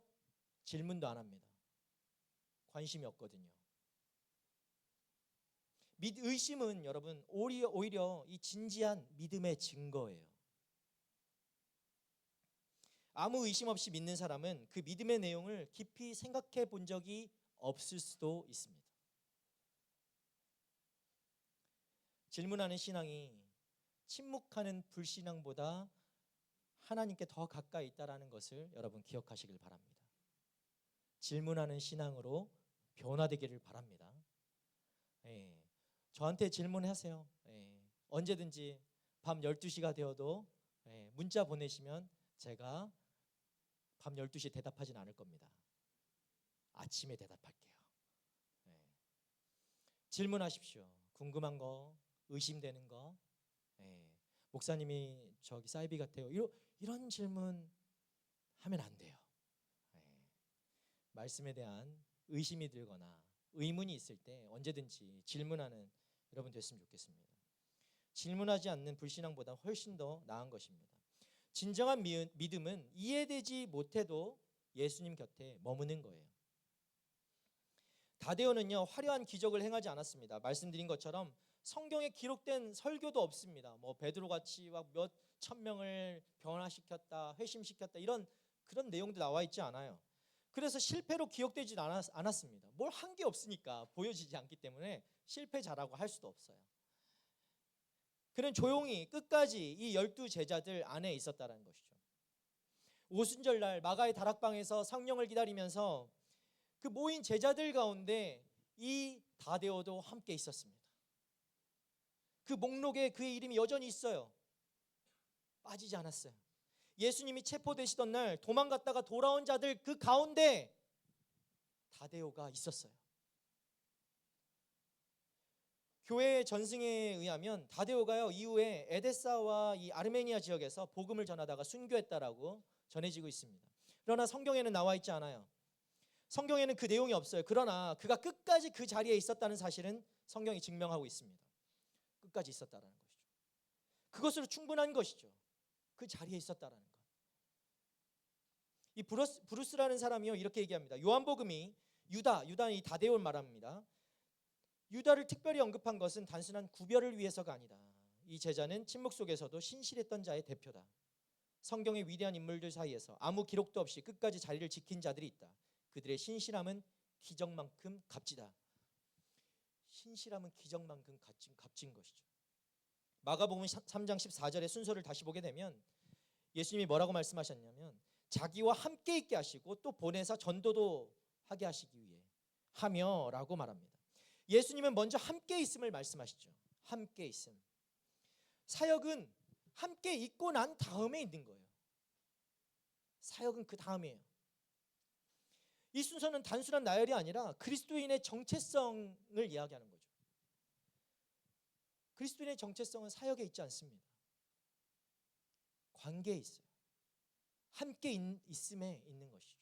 질문도 안 합니다. 관심이 없거든요. 의심은 여러분 오히려 이 진지한 믿음의 증거예요. 아무 의심 없이 믿는 사람은 그 믿음의 내용을 깊이 생각해 본 적이 없을 수도 있습니다. 질문하는 신앙이 침묵하는 불신앙보다 하나님께 더 가까이 있다라는 것을 여러분 기억하시길 바랍니다. 질문하는 신앙으로 변화되기를 바랍니다. 예, 저한테 질문하세요. 예, 언제든지 밤 12시가 되어도 문자 보내시면 제가 밤 12시에 대답하진 않을 겁니다. 아침에 대답할게요. 예, 질문하십시오. 궁금한 거, 의심되는 거. 예, 목사님이 저기 사이비 같아요. 이런 질문 하면 안 돼요. 예, 말씀에 대한 의심이 들거나 의문이 있을 때 언제든지 질문하는 여러분 됐으면 좋겠습니다. 질문하지 않는 불신앙보다 훨씬 더 나은 것입니다. 진정한 믿음은 이해되지 못해도 예수님 곁에 머무는 거예요. 다데오는요 화려한 기적을 행하지 않았습니다. 말씀드린 것처럼 성경에 기록된 설교도 없습니다. 뭐 베드로같이 몇 천 명을 변화시켰다, 회심시켰다 이런 그런 내용도 나와 있지 않아요. 그래서 실패로 기억되지 않았습니다. 뭘 한 게 없으니까 보여지지 않기 때문에 실패자라고 할 수도 없어요. 그는 조용히 끝까지 이 12 제자들 안에 있었다는 것이죠. 오순절날 마가의 다락방에서 성령을 기다리면서 그 모인 제자들 가운데 이 다데오도 함께 있었습니다. 그 목록에 그의 이름이 여전히 있어요. 빠지지 않았어요. 예수님이 체포되시던 날 도망갔다가 돌아온 자들 그 가운데 다데오가 있었어요. 교회 전승에 의하면 다데오가요 이후에 에데사와 이 아르메니아 지역에서 복음을 전하다가 순교했다라고 전해지고 있습니다. 그러나 성경에는 나와 있지 않아요. 성경에는 그 내용이 없어요. 그러나 그가 끝까지 그 자리에 있었다는 사실은 성경이 증명하고 있습니다. 끝까지 있었다라는 것이죠. 그것으로 충분한 것이죠. 그 자리에 있었다라는 것. 이 브루스라는 사람이요 이렇게 얘기합니다. 요한복음이 유다는 이 다데오를 말합니다. 유다를 특별히 언급한 것은 단순한 구별을 위해서가 아니다. 이 제자는 침묵 속에서도 신실했던 자의 대표다. 성경의 위대한 인물들 사이에서 아무 기록도 없이 끝까지 자리를 지킨 자들이 있다. 그들의 신실함은 기적만큼 값지다. 신실함은 기적만큼 값진 것이죠. 마가복음 3장 14절의 순서를 다시 보게 되면 예수님이 뭐라고 말씀하셨냐면 자기와 함께 있게 하시고 또 보내사 전도도 하게 하시기 위해 하며라고 말합니다. 예수님은 먼저 함께 있음을 말씀하시죠. 함께 있음. 사역은 함께 있고 난 다음에 있는 거예요. 사역은 그 다음이에요. 이 순서는 단순한 나열이 아니라 그리스도인의 정체성을 이야기하는 거죠. 그리스도인의 정체성은 사역에 있지 않습니다. 관계에 있어요. 함께 있음에 있는 것이죠.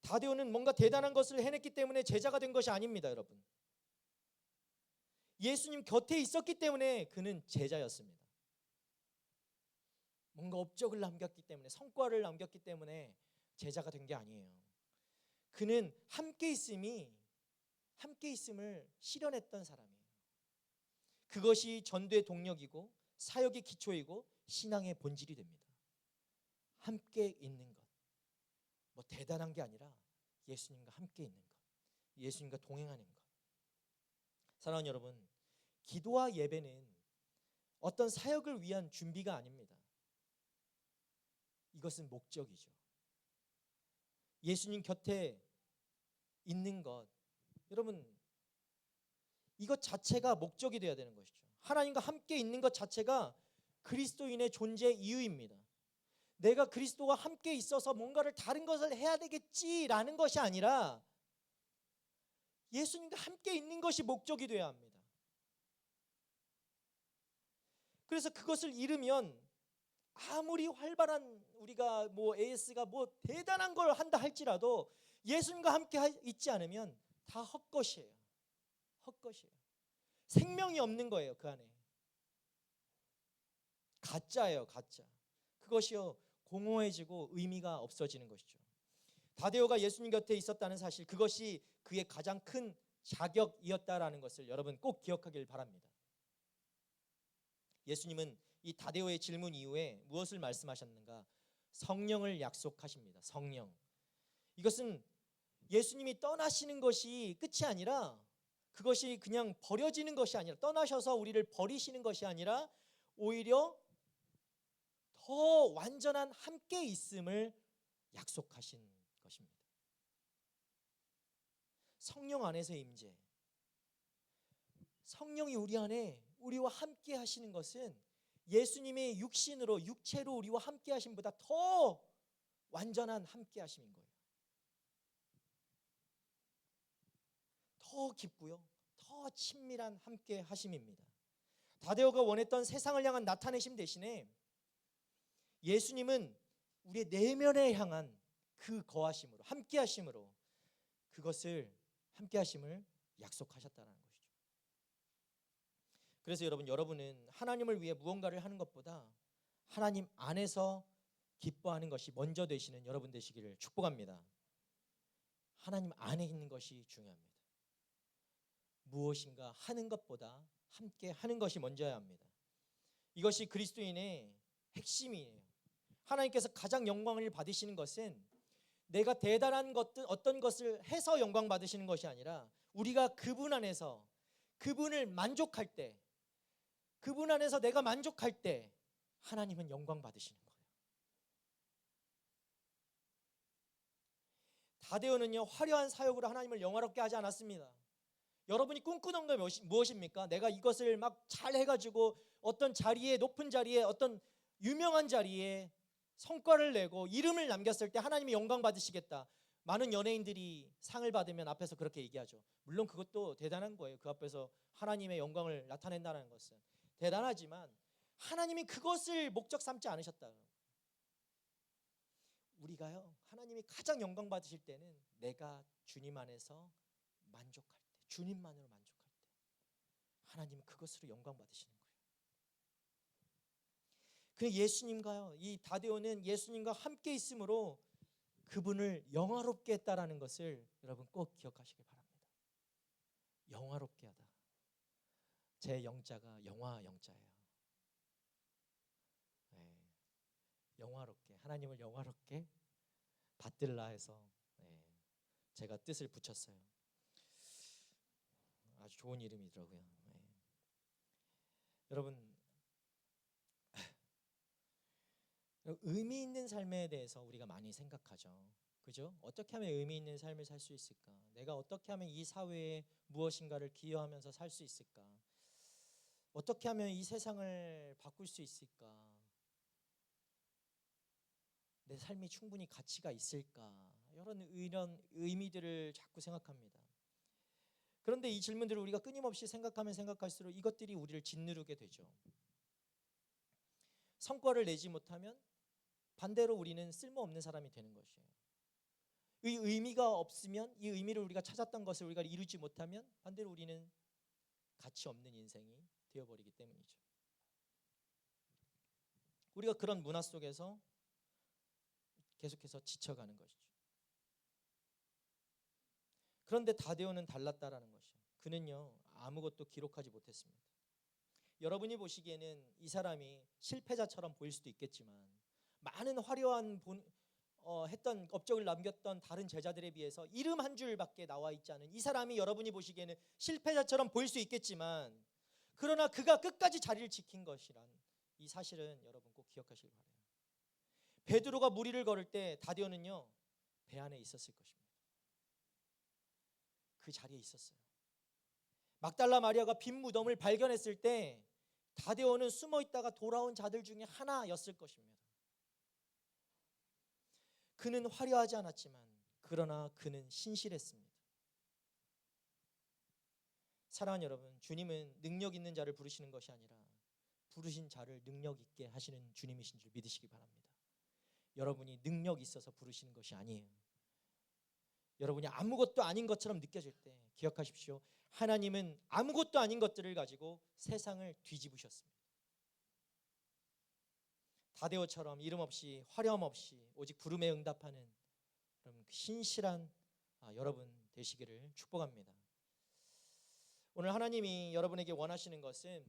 다데오는 뭔가 대단한 것을 해냈기 때문에 제자가 된 것이 아닙니다, 여러분. 예수님 곁에 있었기 때문에 그는 제자였습니다. 뭔가 업적을 남겼기 때문에, 성과를 남겼기 때문에 제자가 된 게 아니에요. 그는 함께 있음을 실현했던 사람이에요. 그것이 전도의 동력이고 사역의 기초이고 신앙의 본질이 됩니다. 함께 있는 것. 뭐 대단한 게 아니라 예수님과 함께 있는 것. 예수님과 동행하는 것. 사랑하는 여러분, 기도와 예배는 어떤 사역을 위한 준비가 아닙니다. 이것은 목적이죠. 예수님 곁에 있는 것, 여러분 이것 자체가 목적이 되어야 되는 것이죠. 하나님과 함께 있는 것 자체가 그리스도인의 존재 이유입니다. 내가 그리스도와 함께 있어서 뭔가를 다른 것을 해야 되겠지라는 것이 아니라 예수님과 함께 있는 것이 목적이 되어야 합니다. 그래서 그것을 잃으면 아무리 활발한 우리가 뭐 AS가 뭐 대단한 걸 한다 할지라도 예수님과 함께 있지 않으면 다 헛것이에요. 헛것이에요. 생명이 없는 거예요. 그 안에 가짜예요. 가짜. 그것이요 공허해지고 의미가 없어지는 것이죠. 다데오가 예수님 곁에 있었다는 사실, 그것이 그의 가장 큰 자격이었다라는 것을 여러분 꼭 기억하길 바랍니다. 예수님은 이 다데오의 질문 이후에 무엇을 말씀하셨는가? 성령을 약속하십니다. 성령. 이것은 예수님이 떠나시는 것이 끝이 아니라, 그것이 그냥 버려지는 것이 아니라, 떠나셔서 우리를 버리시는 것이 아니라 오히려 더 완전한 함께 있음을 약속하신 것입니다. 성령 안에서의 임재. 성령이 우리 안에 우리와 함께 하시는 것은 예수님의 육신으로, 육체로 우리와 함께 하심보다 더 완전한 함께 하심인 거예요. 더 깊고요, 더 친밀한 함께 하심입니다. 다데오가 원했던 세상을 향한 나타내심 대신에 예수님은 우리의 내면에 향한 그 거하심으로, 함께 하심으로 그것을 함께 하심을 약속하셨다는 것이죠. 그래서 여러분은 하나님을 위해 무언가를 하는 것보다 하나님 안에서 기뻐하는 것이 먼저 되시는 여러분 되시기를 축복합니다. 하나님 안에 있는 것이 중요합니다. 무엇인가 하는 것보다 함께 하는 것이 먼저야 합니다. 이것이 그리스도인의 핵심이에요. 하나님께서 가장 영광을 받으시는 것은 내가 대단한 어떤 것을 해서 영광 받으시는 것이 아니라 우리가 그분 안에서 그분을 만족할 때, 그분 안에서 내가 만족할 때 하나님은 영광 받으시는 거예요. 다데오는요 화려한 사역으로 하나님을 영화롭게 하지 않았습니다. 여러분이 꿈꾸는 게 무엇입니까? 내가 이것을 막 잘 해가지고 어떤 자리에, 높은 자리에, 어떤 유명한 자리에 성과를 내고 이름을 남겼을 때 하나님이 영광 받으시겠다. 많은 연예인들이 상을 받으면 앞에서 그렇게 얘기하죠. 물론 그것도 대단한 거예요. 그 앞에서 하나님의 영광을 나타낸다는 것은 대단하지만 하나님이 그것을 목적 삼지 않으셨다. 우리가요 하나님이 가장 영광 받으실 때는 내가 주님 안에서 만족할 때, 주님만으로 만족할 때 하나님은 그것으로 영광 받으시는 거예요. 그 예수님과요, 이 다데오는 예수님과 함께 있음으로 그분을 영화롭게 했다라는 것을 여러분 꼭 기억하시기 바랍니다. 영화롭게 하다. 제 영자가 영화 영자예요. 네. 영화롭게, 하나님을 영화롭게 받들라 해서 제가 뜻을 붙였어요. 아주 좋은 이름이더라고요. 여러분, 의미 있는 삶에 대해서 우리가 많이 생각하죠. 그죠? 어떻게 하면 의미 있는 삶을 살 수 있을까? 내가 어떻게 하면 이 사회에 무엇인가를 기여하면서 살 수 있을까? 어떻게 하면 이 세상을 바꿀 수 있을까? 내 삶이 충분히 가치가 있을까? 이런 의미들을 자꾸 생각합니다. 그런데 이 질문들을 우리가 끊임없이 생각하면 생각할수록 이것들이 우리를 짓누르게 되죠. 성과를 내지 못하면 반대로 우리는 쓸모없는 사람이 되는 것이에요. 이 의미가 없으면, 이 의미를 우리가 찾았던 것을 우리가 이루지 못하면 반대로 우리는 가치 없는 인생이 되어버리기 때문이죠. 우리가 그런 문화 속에서 계속해서 지쳐가는 것이죠. 그런데 다데오는 달랐다라는 것이에요. 그는요 아무것도 기록하지 못했습니다. 여러분이 보시기에는 이 사람이 실패자처럼 보일 수도 있겠지만 많은 화려한 했던 업적을 남겼던 다른 제자들에 비해서 이름 한 줄밖에 나와 있지 않은 이 사람이 여러분이 보시기에는 실패자처럼 보일 수 있겠지만 그러나 그가 끝까지 자리를 지킨 것이란 이 사실은 여러분 꼭 기억하시기 바라요. 베드로가 무리를 걸을 때 다데오는요 배 안에 있었을 것입니다. 그 자리에 있었어요. 막달라 마리아가 빈 무덤을 발견했을 때 다데오는 숨어 있다가 돌아온 자들 중에 하나였을 것입니다. 그는 화려하지 않았지만 그러나 그는 신실했습니다. 사랑하는 여러분, 주님은 능력 있는 자를 부르시는 것이 아니라 부르신 자를 능력 있게 하시는 주님이신 줄 믿으시기 바랍니다. 여러분이 능력 있어서 부르시는 것이 아니에요. 여러분이 아무것도 아닌 것처럼 느껴질 때 기억하십시오. 하나님은 아무것도 아닌 것들을 가지고 세상을 뒤집으셨습니다. 다데오처럼 이름 없이 화려함 없이 오직 부름에 응답하는 여러분 그 신실한 여러분 되시기를 축복합니다. 오늘 하나님이 여러분에게 원하시는 것은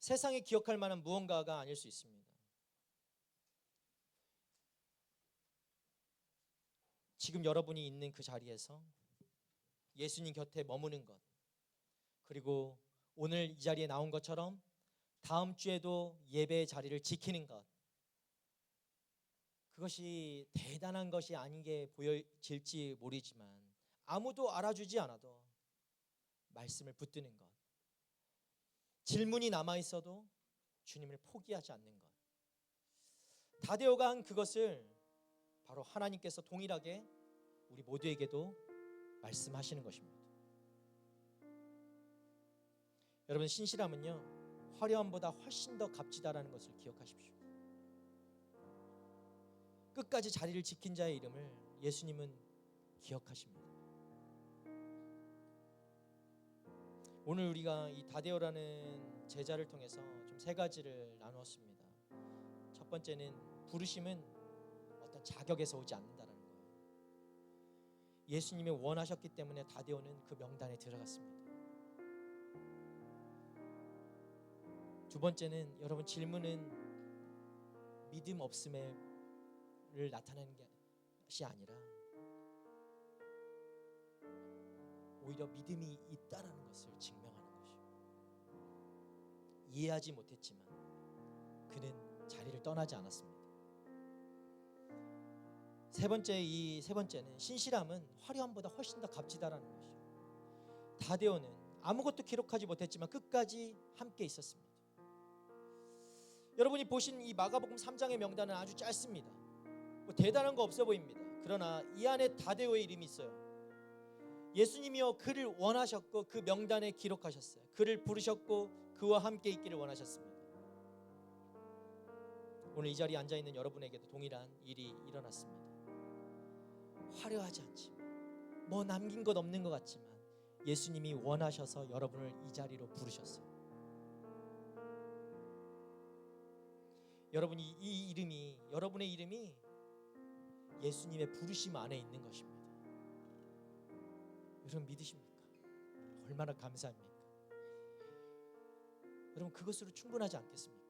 세상에 기억할 만한 무언가가 아닐 수 있습니다. 지금 여러분이 있는 그 자리에서 예수님 곁에 머무는 것, 그리고 오늘 이 자리에 나온 것처럼 다음 주에도 예배의 자리를 지키는 것, 그것이 대단한 것이 아닌 게 보여질지 모르지만 아무도 알아주지 않아도 말씀을 붙드는 것, 질문이 남아있어도 주님을 포기하지 않는 것, 다데오가 한 그것을 바로 하나님께서 동일하게 우리 모두에게도 말씀하시는 것입니다. 여러분, 신실함은요 화려함보다 훨씬 더 값지다라는 것을 기억하십시오. 끝까지 자리를 지킨 자의 이름을 예수님은 기억하십니다. 오늘 우리가 이 다데오라는 제자를 통해서 좀 세 가지를 나누었습니다. 첫 번째는 부르심은 어떤 자격에서 오지 않는다라는 거예요. 예수님이 원하셨기 때문에 다데오는 그 명단에 들어갔습니다. 두 번째는 여러분, 질문은 믿음 없음을 나타내는 것이 아니라 오히려 믿음이 있다라는 것을 증명하는 것이요. 이해하지 못했지만 그는 자리를 떠나지 않았습니다. 이 세 번째는 신실함은 화려함보다 훨씬 더 값지다라는 것이요. 다데오는 아무것도 기록하지 못했지만 끝까지 함께 있었습니다. 여러분이 보신 이 마가복음 3장의 명단은 아주 짧습니다. 뭐 대단한 거 없어 보입니다. 그러나 이 안에 다데오의 이름이 있어요. 예수님이요 그를 원하셨고 그 명단에 기록하셨어요. 그를 부르셨고 그와 함께 있기를 원하셨습니다. 오늘 이 자리에 앉아있는 여러분에게도 동일한 일이 일어났습니다. 화려하지 않지만 뭐 남긴 것 없는 것 같지만 예수님이 원하셔서 여러분을 이 자리로 부르셨어요. 여러분이 이 이름이, 여러분의 이름이 예수님의 부르심 안에 있는 것입니다. 여러분 믿으십니까? 얼마나 감사합니까? 여러분 그것으로 충분하지 않겠습니까?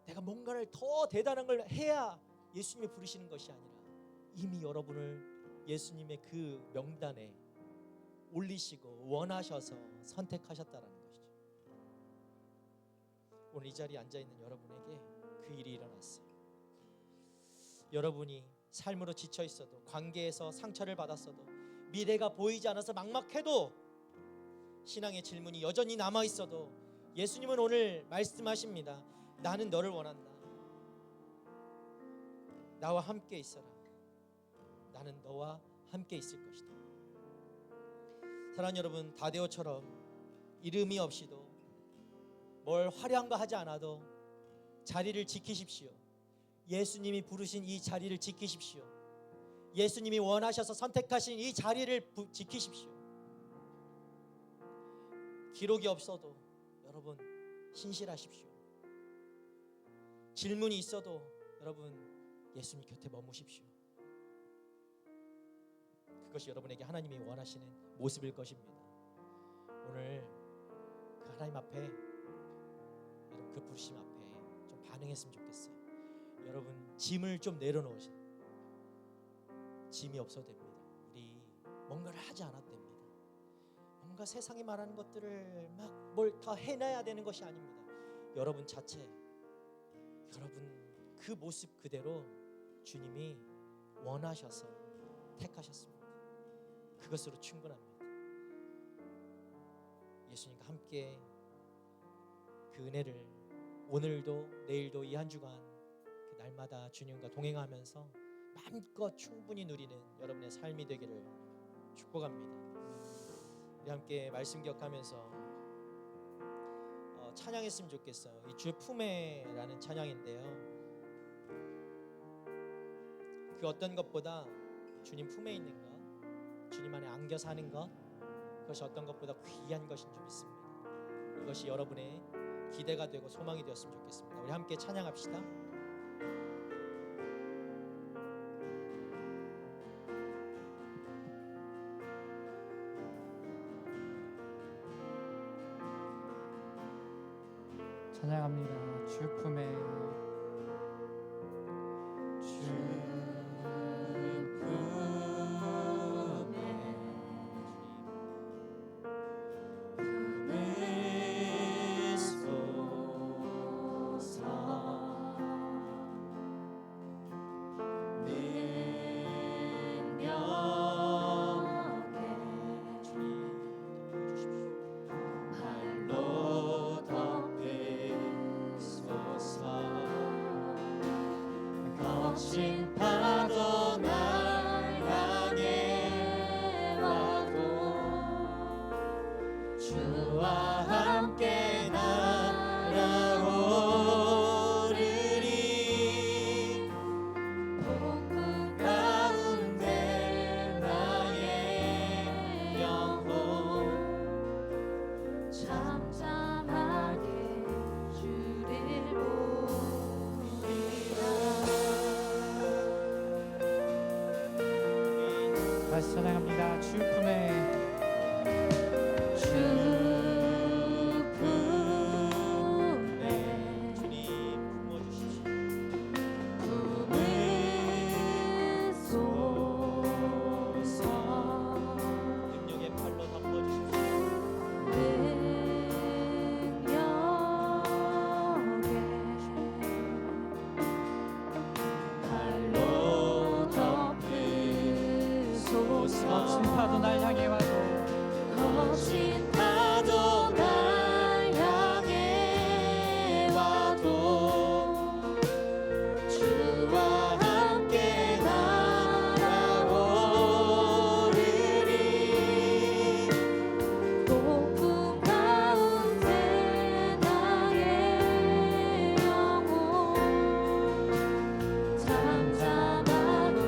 내가 뭔가를 더 대단한 걸 해야 예수님이 부르시는 것이 아니라 이미 여러분을 예수님의 그 명단에 올리시고 원하셔서 선택하셨다라는 것이죠. 오늘 이 자리에 앉아있는 여러분에게 그 일이 일어났어요. 여러분이 삶으로 지쳐 있어도, 관계에서 상처를 받았어도, 미래가 보이지 않아서 막막해도, 신앙의 질문이 여전히 남아 있어도 예수님은 오늘 말씀하십니다. 나는 너를 원한다. 나와 함께 있어라. 나는 너와 함께 있을 것이다. 사랑하는 여러분, 다데오처럼 이름이 없이도 뭘 화려한 거 하지 않아도 자리를 지키십시오. 예수님이 부르신 이 자리를 지키십시오. 예수님이 원하셔서 선택하신 이 자리를 지키십시오. 기록이 없어도 여러분 신실하십시오. 질문이 있어도 여러분 예수님 곁에 머무십시오. 그것이 여러분에게 하나님이 원하시는 모습일 것입니다. 오늘 그 하나님 앞에, 여러분 그 부르심 앞에 좀 반응했으면 좋겠어요. 여러분 짐을 좀 내려놓으신, 짐이 없어도 됩니다. 우리 뭔가를 하지 않아도 됩니다. 뭔가 세상이 말하는 것들을 막 뭘 더 해내야 되는 것이 아닙니다. 여러분 자체, 여러분 그 모습 그대로 주님이 원하셔서 택하셨습니다. 그것으로 충분합니다. 예수님과 함께 그 은혜를 오늘도 내일도 이 한 주간 그 날마다 주님과 동행하면서 마음껏 충분히 누리는 여러분의 삶이 되기를 축복합니다. 우리 함께 말씀 기억하면서 찬양했으면 좋겠어요. 이 주의 품에라는 찬양인데요. 그 어떤 것보다 주님 품에 있는 것, 주님 안에 안겨 사는 것, 그것이 어떤 것보다 귀한 것인 줄 믿습니다. 이것이 여러분의 기대가 되고 소망이 되었으면 좋겠습니다. 우리 함께 찬양합시다. 찬양합니다. 주 품에 거친 파도 날 향해 와도 주와 함께 날아오르리 폭풍 가운데 나의 영혼 잠잠하게 주를 다시 찬양합니다. 주 품에 주님 품어주십시오. 능력의 팔로 덮어주십시오. 거친 파도 날 향해 와도 거친 파도 날 향해 와도 주와 함께 날아오르리 폭풍 가운데 나의 영혼 잠잠하게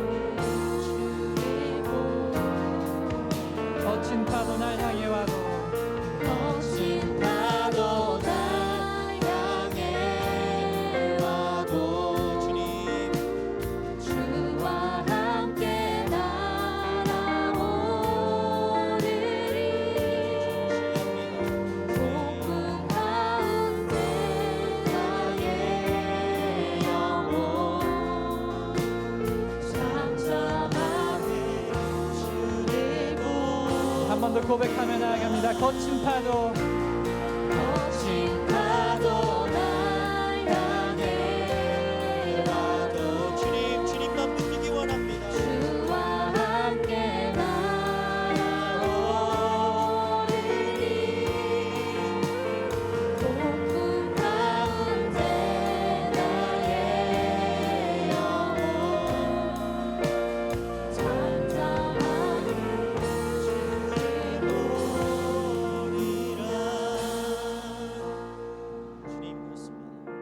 거친 파도 날 향해 와도 거친 파도 날 향해 와도 주님 주와 함께 날아오르리 폭풍 가운데 나의 영혼 잠잠하게 주를 한 번 더 고백하며 나아갑니다. 거친 파도 거친 파도 날 향해 와도 주님만 붙들기 원합니다. 주와 함께 날아오르리 폭풍 가운데 나의 영혼 잠잠하게 주님 그렇습니다.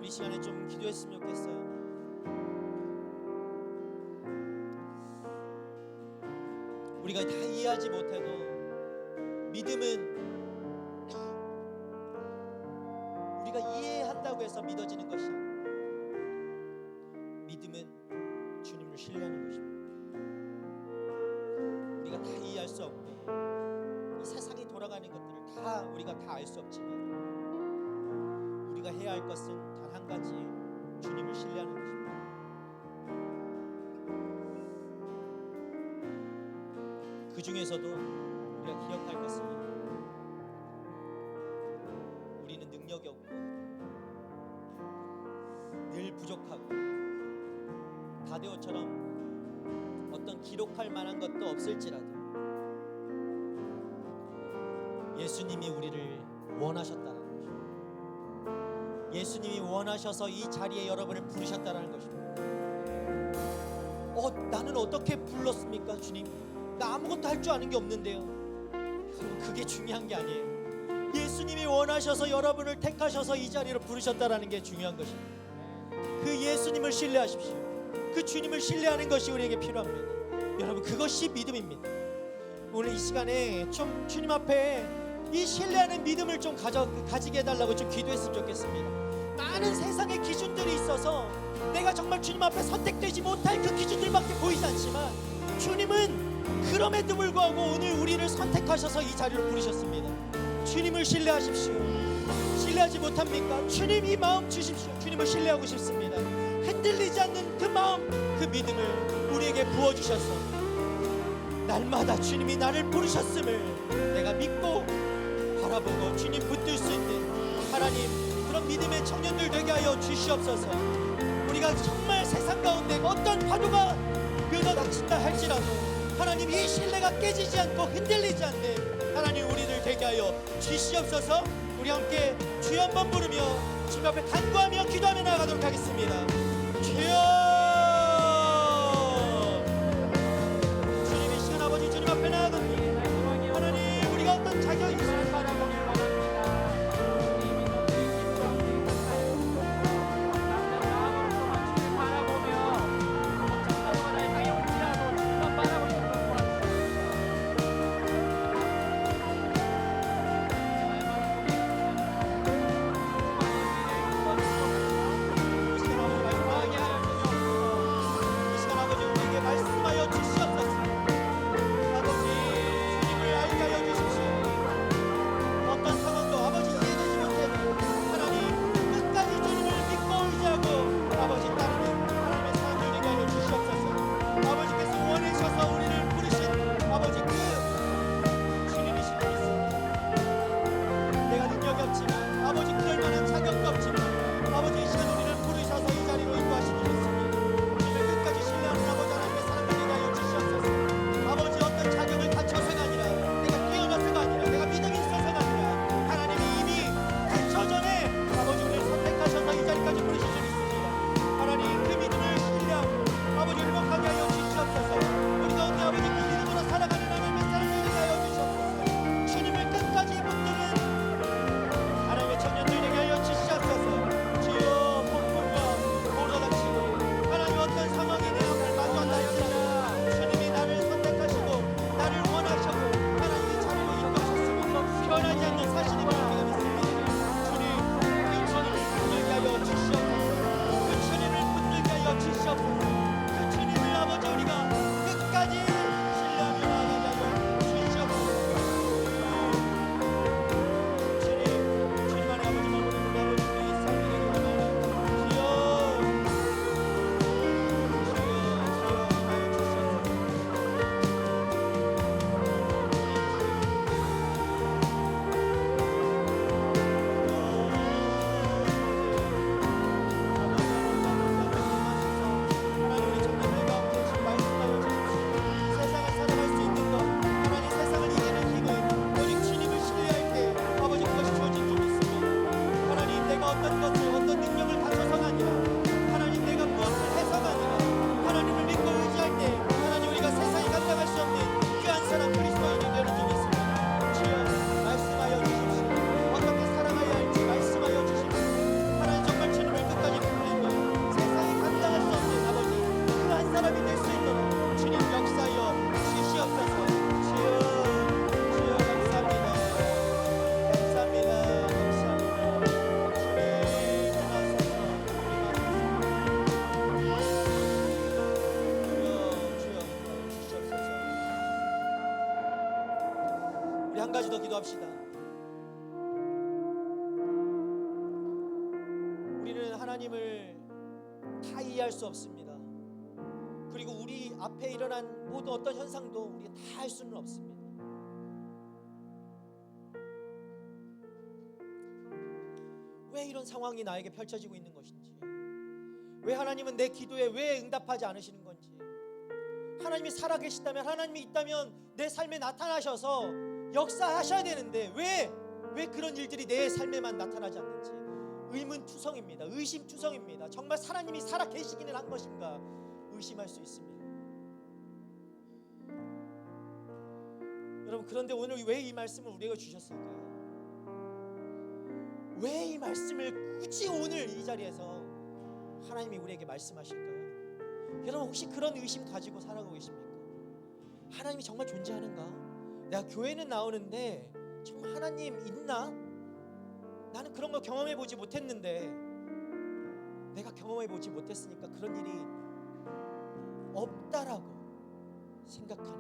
우리 시간에 좀 기도했으면 좋겠어요. 우리가 다 이해하지 못해도 믿음은 우리가 이해한다고 해서 믿어지는 것이 아니에요. 믿음은 주님을 신뢰하는 것입니다. 우리가 다 이해할 수 없고 이 세상이 돌아가는 것들을 다 우리가 다 알 수 없지만 우리가 해야 할 것은 단 한 가지, 주님을 신뢰하는 것입니다. 그 중에서도 우리가 기억할 것은 우리는 능력이 없고 늘 부족하고 다데오처럼 어떤 기록할 만한 것도 없을지라도 예수님이 우리를 원하셨다는 것입니다. 예수님이 원하셔서 이 자리에 여러분을 부르셨다는 것입니다. 나는 어떻게 불렀습니까, 주님? 나 아무것도 할 줄 아는 게 없는데요. 여러분, 그게 중요한 게 아니에요. 예수님이 원하셔서 여러분을 택하셔서 이 자리로 부르셨다라는 게 중요한 것입니다. 그 예수님을 신뢰하십시오. 그 주님을 신뢰하는 것이 우리에게 필요합니다. 여러분, 그것이 믿음입니다. 오늘 이 시간에 좀 주님 앞에 이 신뢰하는 믿음을 좀 가지게 해달라고 좀 기도했으면 좋겠습니다. 많은 세상의 기준들이 있어서 내가 정말 주님 앞에 선택되지 못할 그 기준들밖에 보이지 않지만, 주님은 그럼에도 불구하고 오늘 우리를 선택하셔서 이 자리로 부르셨습니다. 주님을 신뢰하십시오. 신뢰하지 못합니까? 주님 이 마음 주십시오. 주님을 신뢰하고 싶습니다. 흔들리지 않는 그 마음, 그 믿음을 우리에게 부어주셔서 날마다 주님이 나를 부르셨음을 내가 믿고 바라보고 주님 붙들 수 있는 하나님, 그런 믿음의 청년들 되게 하여 주시옵소서. 우리가 정말 세상 가운데 어떤 파도가 밀어닥친다 할지라도 하나님, 이 신뢰가 깨지지 않고 흔들리지 않는 하나님 우리들 되게 하여 주시옵소서. 우리 함께 주여 한번 부르며 주님 앞에 간구하며 기도하며 나아가도록 하겠습니다. 주여! 주님, 이 시간 아버지 주님 앞에 나아갑니다. 하나님, 우리가 어떤 자격이 있으면 바라보길 말씀하여 주시옵소서. 아버지, 주님을 알게 하여 주십시오. 어떤 상황도 아버지 이해되지 못해도 하나님 끝까지 주님을 믿고 의지하고 아버지 따르는 하나님의 사람들 되게 하여 주시옵소서. 아버지께서 원하셔서 우리를 부르신 아버지 그 주님이신 줄 믿습니다. 내가 능력이 없지만 아버지 그럴 만한 자격도 없지만 아버지 이 시간 우리를 부르셔서 이 자리로 인도하신 줄 믿습니다. 끝까지 신뢰하는 아버지 하나님의 사람들 되게 하여 주시옵소서. 아버지 어떤 자격을 갖춰서가 아니라 내가 깨어나서가 아니라 내가 믿음이 있어서가 아니라 하나님이 이미 단초 전에 아버지 우리를 선택하셔서 이 자리까지 부르신 줄 믿습니다. 하나님 그 믿음을 신뢰하고 아버지 행복하게 하여 주시옵소서. 우리 가운데 아버지 그 믿음으로 살아가는 하나님의 사람들 되게 하여 주시옵소서. 주님을 끝까지 붙드는 하나님의 청년들 되게 하여 주시옵소서. 주여, 폭풍과 도로 닥치고 하나님 어떤 상황이 내 앞을 마주한다 할지라도 주님이 나를 선택하시고 나를 원하시고 하나님 이 자리로 인도하셨으니 변하지 않는 사실임을 우리가 믿습니다. 주님, 그 주님을 붙들게 하여 주시옵소서. 그 주님을 붙들게 하여 주시옵소서. 그 주님을 아버지 우리가 끝까지 신뢰하며 나아가게 하여 주시옵소서. 주님 안에 아버지 머무르는 아버지 우리 삶이 되기를 원하나니 주여, 세상을 살아갈 수 있는 것, 하나님 세상을 이기는 힘을 오직 주님을 신뢰할 때 아버지 그것이 주어진 줄 믿습니다. 하나님 내가 어떤 것을 어떤 능력을 갖춰서가 아니라 하나님 내가 무엇을 해서가 아니라 하나님을 믿고 의지할 때 하나님 우리가 세상에 감당할 수 없는 그 한 사람 그리스도인이 되는 줄 믿습니다. 주여 말씀하여 주십시오. 어떻게 살아가야 할지 말씀하여 주십시오. 하나님 정말 주님을 끝까지 붙드는 것, 세상에 감당할 수 없는 아버지 그 한 사람이 될 수 있도록 주님 역사하여 주시옵소서. 주여, 주여 감사합니다. 감사합니다. 감사합니다. 주님 전하소서. 주여 주시옵소서. 우리 한 가지 더 기도합시다. 우리는 하나님을 다 이해할 수 없습니다. 그리고 우리 앞에 일어난 모든 어떤 현상도 우리가 다 할 수는 없습니다. 왜 이런 상황이 나에게 펼쳐지고 있는 것인지, 왜 하나님은 내 기도에 왜 응답하지 않으시는 건지, 하나님이 살아계시다면, 하나님이 있다면 내 삶에 나타나셔서 역사하셔야 되는데 왜 그런 일들이 내 삶에만 나타나지 않는지 의문투성입니다. 의심투성입니다. 정말 하나님이 살아 계시기는 한 것인가 의심할 수 있습니다. 여러분, 그런데 오늘 왜 이 말씀을 우리에게 주셨을까요? 왜 이 말씀을 굳이 오늘 이 자리에서 하나님이 우리에게 말씀하실까요? 여러분, 혹시 그런 의심 가지고 살아가고 계십니까? 하나님이 정말 존재하는가? 내가 교회는 나오는데 정말 하나님 있나? 나는 그런 거 경험해 보지 못했는데, 내가 경험해 보지 못했으니까 그런 일이 없다라고 생각하는,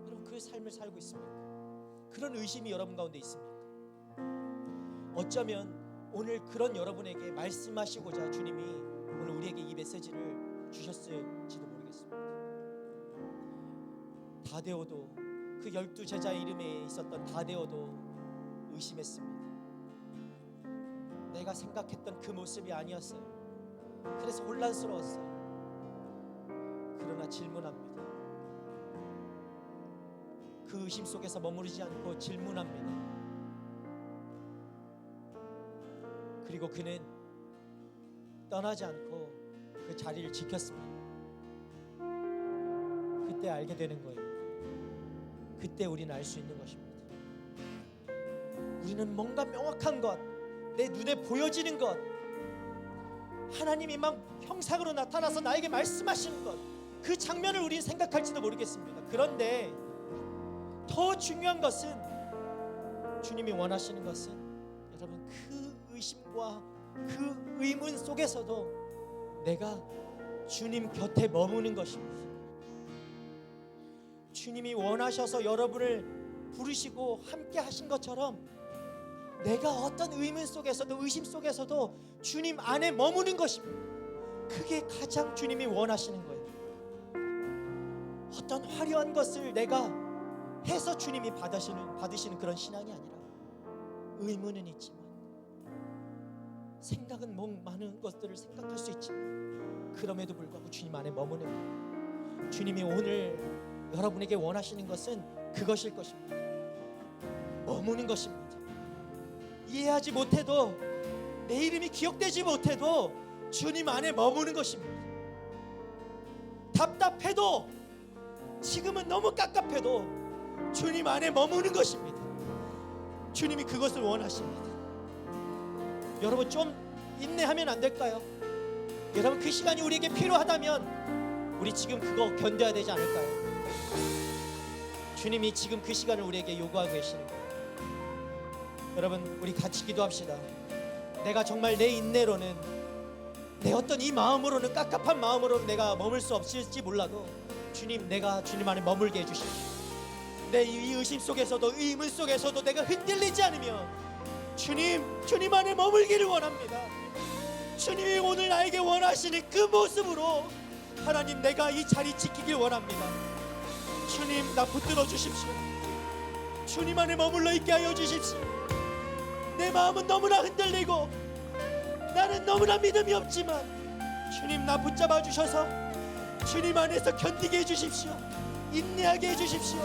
여러분, 그 삶을 살고 있습니까? 그런 의심이 여러분 가운데 있습니까? 어쩌면 오늘 그런 여러분에게 말씀하시고자 주님이 오늘 우리에게 이 메시지를 주셨을지도 모르겠습니다. 다데오도, 그 12제자 이름에 있었던 다데오도 의심했습니다. 내가 생각했던 그 모습이 아니었어요. 그래서 혼란스러웠어요. 그러나 질문합니다. 그 의심 속에서 머무르지 않고 질문합니다. 그리고 그는 떠나지 않고 그 자리를 지켰습니다. 그때 알게 되는 거예요. 그때 우리는 알 수 있는 것입니다. 우리는 뭔가 명확한 것, 내 눈에 보여지는 것, 하나님이 막 형상으로 나타나서 나에게 말씀하시는 것, 그 장면을 우리는 생각할지도 모르겠습니다. 그런데 더 중요한 것은, 주님이 원하시는 것은 여러분, 그 의심과 그 의문 속에서도 내가 주님 곁에 머무는 것입니다. 주님이 원하셔서 여러분을 부르시고 함께 하신 것처럼 내가 어떤 의문 속에서도 의심 속에서도 주님 안에 머무는 것입니다. 그게 가장 주님이 원하시는 거예요. 어떤 화려한 것을 내가 해서 주님이 받으시는 그런 신앙이 아니라, 의문은 있지만, 생각은 많은 것들을 생각할 수 있지만, 그럼에도 불구하고 주님 안에 머무는 거예요. 주님이 오늘 여러분에게 원하시는 것은 그것일 것입니다. 머무는 것입니다. 이해하지 못해도, 내 이름이 기억되지 못해도 주님 안에 머무는 것입니다. 답답해도, 지금은 너무 깝깝해도 주님 안에 머무는 것입니다. 주님이 그것을 원하십니다. 여러분, 좀 인내하면 안 될까요? 여러분, 그 시간이 우리에게 필요하다면 우리 지금 그거 견뎌야 되지 않을까요? 주님이 지금 그 시간을 우리에게 요구하고 계시는 거예요. 여러분, 우리 같이 기도합시다. 내가 정말 내 인내로는, 내 어떤 이 마음으로는, 깝깝한 마음으로는 내가 머물 수 없을지 몰라도 주님, 내가 주님 안에 머물게 해주십시오. 내 이 의심 속에서도, 이 의문 속에서도 내가 흔들리지 않으며 주님 안에 머물기를 원합니다. 주님이 오늘 나에게 원하시는 그 모습으로 하나님, 내가 이 자리 지키길 원합니다. 주님, 나 붙들어 주십시오. 주님 안에 머물러 있게 하여 주십시오. 내 마음은 너무나 흔들리고 나는 너무나 믿음이 없지만 주님, 나 붙잡아 주셔서 주님 안에서 견디게 해주십시오. 인내하게 해주십시오.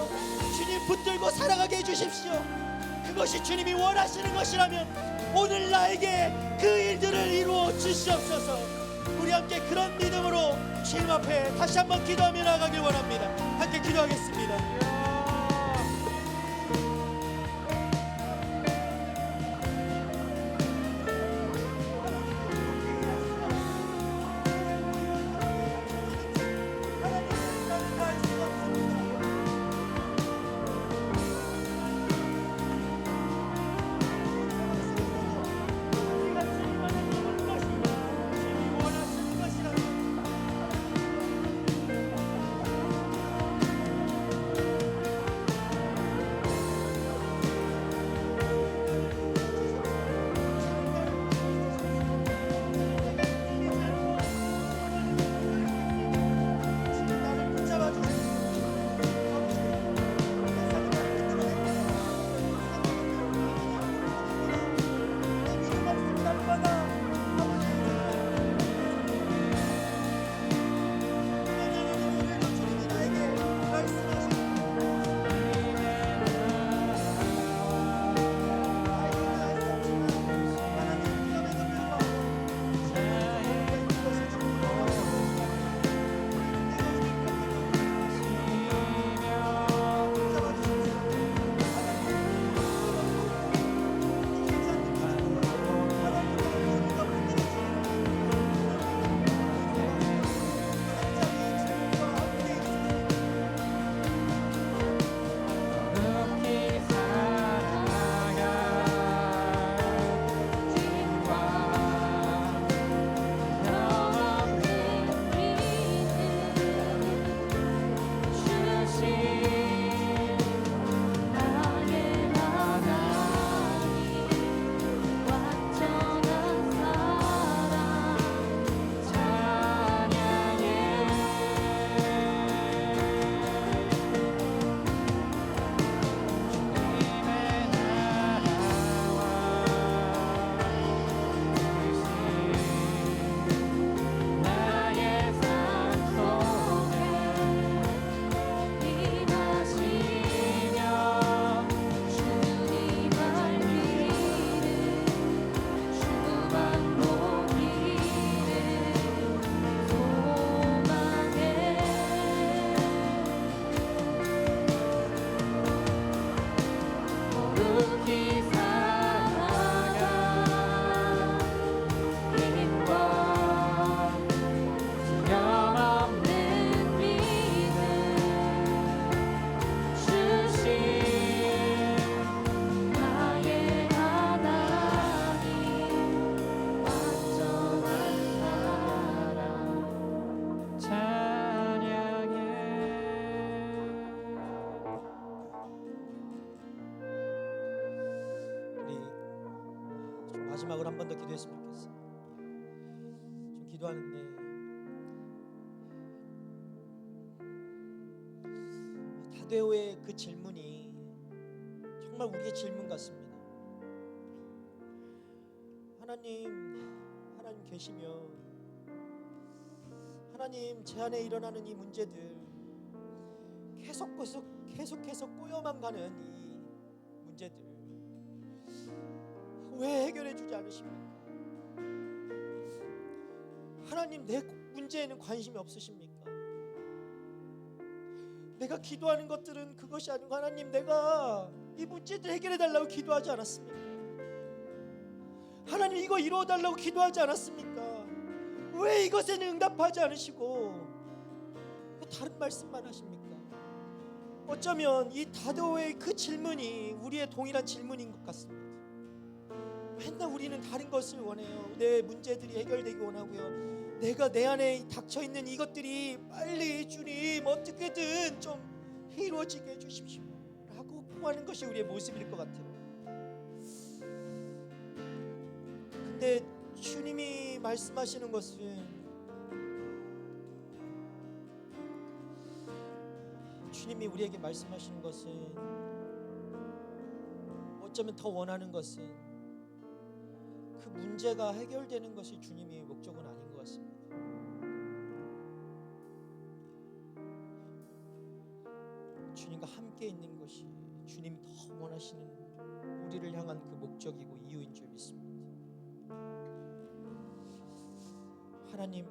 주님 붙들고 살아가게 해주십시오. 그것이 주님이 원하시는 것이라면 오늘 나에게 그 일들을 이루어 주시옵소서. 우리 함께 그런 믿음으로 주님 앞에 다시 한번 기도하며 나가길 원합니다. 함께 기도하겠습니다. 마지막으로 한 번 더 기도했으면 좋겠어요. 좀 기도하는데 타데오의 그 질문이 정말 우리의 질문 같습니다. 하나님 계시면 하나님 제 안에 일어나는 이 문제들 계속해서 꼬여만 가는 이 문제들 왜 해결해 주지 않으십니까? 하나님 내 문제에는 관심이 없으십니까? 내가 기도하는 것들은 그것이 아니고 하나님 내가 이 문제들 해결해 달라고 기도하지 않았습니까? 하나님 이거 이루어 달라고 기도하지 않았습니까? 왜 이것에는 응답하지 않으시고 다른 말씀만 하십니까? 어쩌면 이 다도의 그 질문이 우리의 동일한 질문인 것 같습니다. 맨날 우리는 다른 것을 원해요. 내 문제들이 해결되기 원하고요. 내가 내 안에 닥쳐있는 이것들이 빨리 주님 어떻게든 좀 이루어지게 해주십시오 라고 구하는 것이 우리의 모습일 것 같아요. 근데 주님이 말씀하시는 것은 주님이 우리에게 말씀하시는 것은 어쩌면 더 원하는 것은 그 문제가 해결되는 것이 주님의 목적은 아닌 것 같습니다. 주님과 함께 있는 것이 주님이 더 원하시는 우리를 향한 그 목적이고 이유인 줄 믿습니다. 하나님,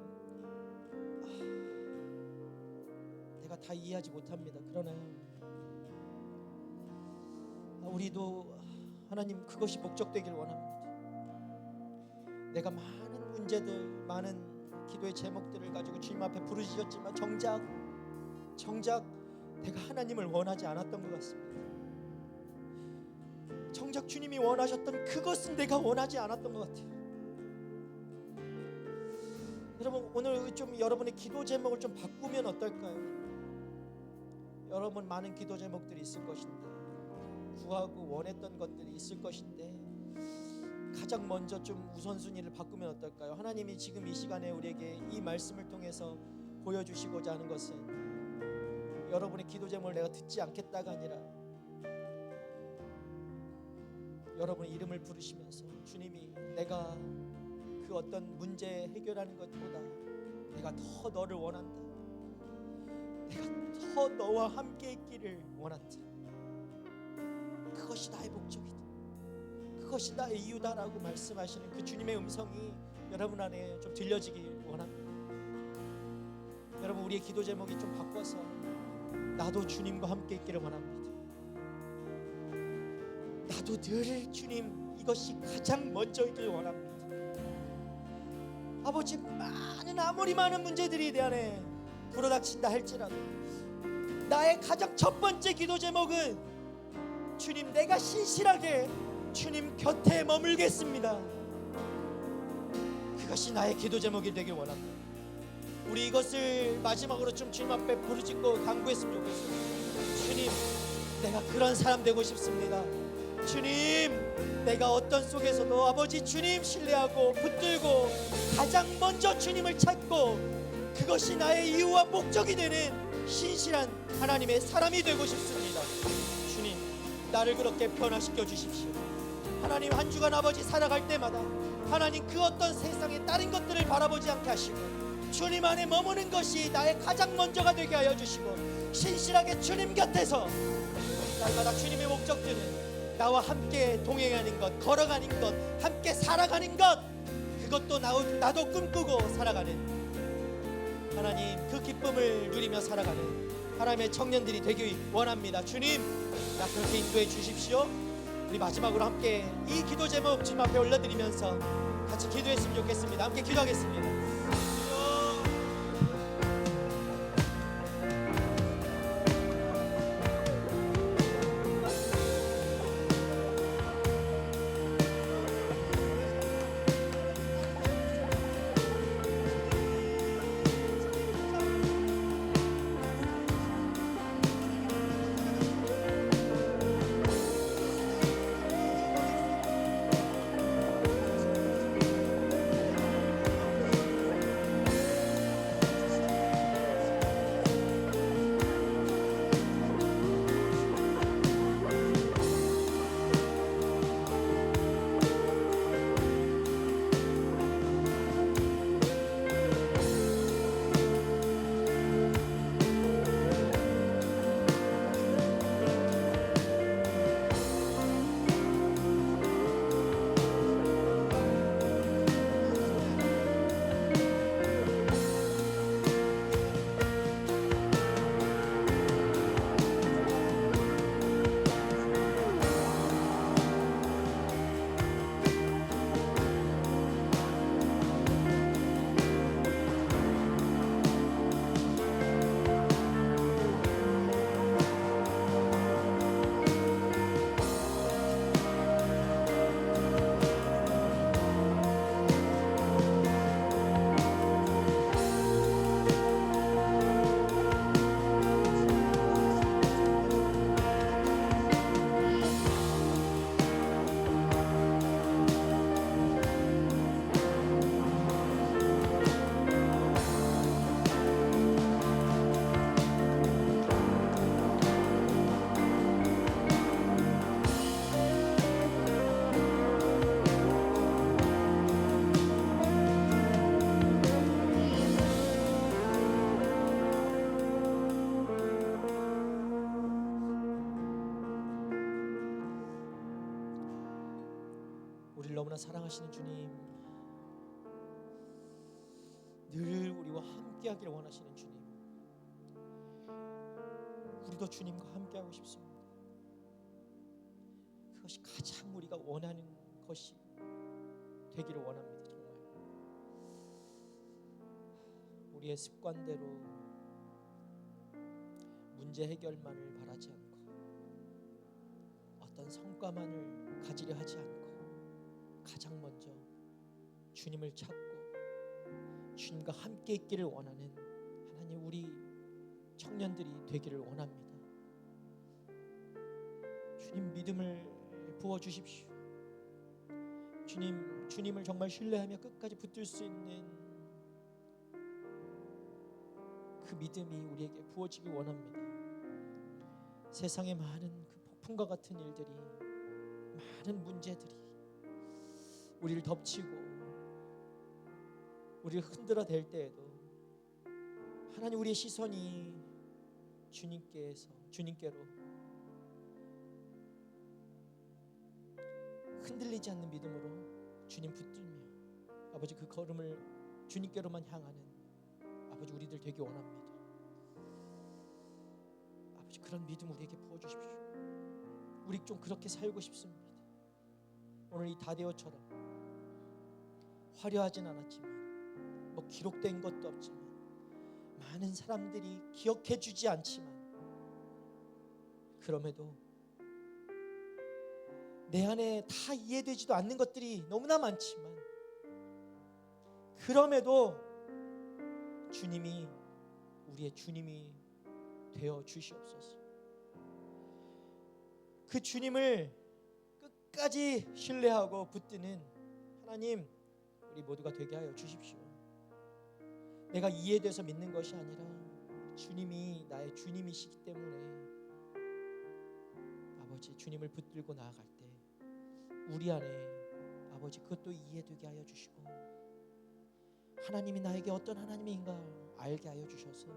내가 다 이해하지 못합니다. 그러나 우리도 하나님 그것이 목적되길 원합니다. 내가 많은 문제들, 많은 기도의 제목들을 가지고 주님 앞에 부르짖었지만 정작 내가 하나님을 원하지 않았던 것 같습니다. 정작 주님이 원하셨던 그것은 내가 원하지 않았던 것 같아요. 여러분 오늘 좀 여러분의 기도 제목을 좀 바꾸면 어떨까요? 여러분 많은 기도 제목들이 있을 것인데 구하고 원했던 것들이 있을 것인데 가장 먼저 좀 우선순위를 바꾸면 어떨까요? 하나님이 지금 이 시간에 우리에게 이 말씀을 통해서 보여주시고자 하는 것은 여러분의 기도 제목을 내가 듣지 않겠다가 아니라 여러분의 이름을 부르시면서 주님이 내가 그 어떤 문제 해결하는 것보다 내가 더 너를 원한다. 내가 더 너와 함께 있기를 원한다. 그것이 나의 목적이다. 그것이 나의 이유다라고 말씀하시는 그 주님의 음성이 여러분 안에 좀 들려지길 원합니다. 여러분 우리의 기도 제목이 좀 바꿔서 나도 주님과 함께 있기를 원합니다. 나도 늘 주님 이것이 가장 먼저이길 원합니다. 아버지 아무리 많은 문제들이 내 안에 불어닥친다 할지라도 나의 가장 첫 번째 기도 제목은 주님 내가 신실하게 주님 곁에 머물겠습니다. 그것이 나의 기도 제목이 되길 원합니다. 우리 이것을 마지막으로 좀 주님 앞에 부르짖고 간구했으면 좋겠어요. 주님 내가 그런 사람 되고 싶습니다. 주님 내가 어떤 속에서도 아버지 주님 신뢰하고 붙들고 가장 먼저 주님을 찾고 그것이 나의 이유와 목적이 되는 신실한 하나님의 사람이 되고 싶습니다. 주님 나를 그렇게 변화시켜 주십시오. 하나님 한 주간 아버지 살아갈 때마다 하나님 그 어떤 세상의 다른 것들을 바라보지 않게 하시고 주님 안에 머무는 것이 나의 가장 먼저가 되게 하여 주시고 신실하게 주님 곁에서 날마다 주님의 목적들은 나와 함께 동행하는 것, 걸어가는 것, 함께 살아가는 것, 그것도 나도 꿈꾸고 살아가는 하나님 그 기쁨을 누리며 살아가는 하나님의 청년들이 되기 원합니다. 주님 나 그렇게 인도해 주십시오. 우리 마지막으로 함께 이 기도 제목 주님 앞에 올려드리면서 같이 기도했으면 좋겠습니다. 함께 기도하겠습니다. 우리를 너무나 사랑하시는 주님, 늘 우리와 함께하기를 원하시는 주님, 우리도 주님과 함께하고 싶습니다. 그것이 가장 우리가 원하는 것이 되기를 원합니다. 정말 우리의 습관대로 문제 해결만을 바라지 않고 어떤 성과만을 가지려 하지 않고 가장 먼저 주님을 찾고 주님과 함께 있기를 원하는 하나님, 우리 청년들이 되기를 원합니다. 주님 믿음을 부어 주십시오. 주님을 정말 신뢰하며 끝까지 붙들 수 있는 그 믿음이 우리에게 부어지기 원합니다. 세상의 많은 그 폭풍과 같은 일들이, 많은 문제들이 우리를 덮치고 우리를 흔들어 댈 때에도 하나님, 우리의 시선이 주님께로 흔들리지 않는 믿음으로 주님 붙들며 아버지 그 걸음을 주님께로만 향하는 아버지 우리들 되기 원합니다. 아버지 그런 믿음 우리에게 부어주십시오. 우리 좀 그렇게 살고 싶습니다. 오늘 이 다데오처럼 화려하진 않았지만 뭐 기록된 것도 없지만 많은 사람들이 기억해주지 않지만 그럼에도 내 안에 다 이해되지도 않는 것들이 너무나 많지만 그럼에도 주님이 우리의 주님이 되어 주시옵소서. 그 주님을 끝까지 신뢰하고 붙드는 하나님, 우리 모두가 되게 하여 주십시오. 내가 이해돼서 믿는 것이 아니라 주님이 나의 주님이시기 때문에 아버지 주님을 붙들고 나아갈 때 우리 안에 아버지 그것도 이해되게 하여 주시고 하나님이 나에게 어떤 하나님인가 알게 하여 주셔서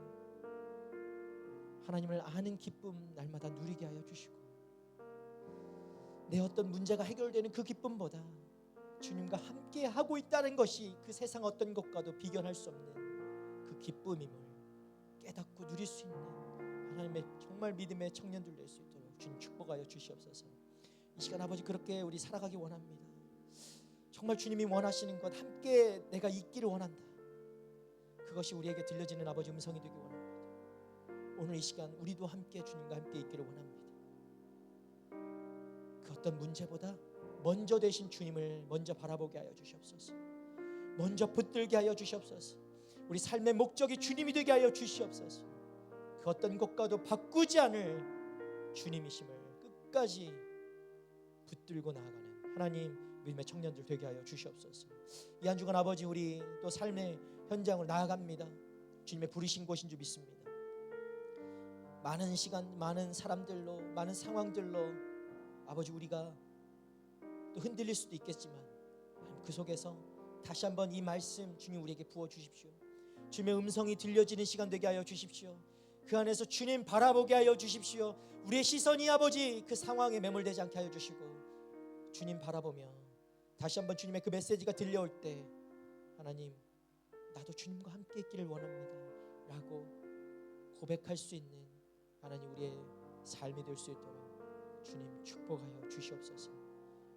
하나님을 아는 기쁨 날마다 누리게 하여 주시고 내 어떤 문제가 해결되는 그 기쁨보다 주님과 함께 하고 있다는 것이 그 세상 어떤 것과도 비견할 수 없는 그 기쁨임을 깨닫고 누릴 수 있는 하나님의 정말 믿음의 청년들 될 수 있도록 주님 축복하여 주시옵소서. 이 시간 아버지 그렇게 우리 살아가기 원합니다. 정말 주님이 원하시는 것 함께 내가 있기를 원한다. 그것이 우리에게 들려지는 아버지 음성이 되기 원합니다. 오늘 이 시간 우리도 함께 주님과 함께 있기를 원합니다. 그 어떤 문제보다 먼저 되신 주님을 먼저 바라보게 하여 주시옵소서. 먼저 붙들게 하여 주시옵소서. 우리 삶의 목적이 주님이 되게 하여 주시옵소서. 그 어떤 것과도 바꾸지 않을 주님이심을 끝까지 붙들고 나아가는 하나님 믿음의 청년들 되게 하여 주시옵소서. 이 한 주간 아버지 우리 또 삶의 현장을 나아갑니다. 주님의 부르신 곳인 줄 믿습니다. 많은 시간, 많은 사람들로, 많은 상황들로 아버지 우리가 또 흔들릴 수도 있겠지만 그 속에서 다시 한번 이 말씀 주님 우리에게 부어 주십시오. 주님의 음성이 들려지는 시간 되게 하여 주십시오. 그 안에서 주님 바라보게 하여 주십시오. 우리의 시선이 아버지 그 상황에 매몰되지 않게 하여 주시고 주님 바라보며 다시 한번 주님의 그 메시지가 들려올 때 하나님 나도 주님과 함께 있기를 원합니다 라고 고백할 수 있는 하나님 우리의 삶이 될 수 있도록 주님 축복하여 주시옵소서.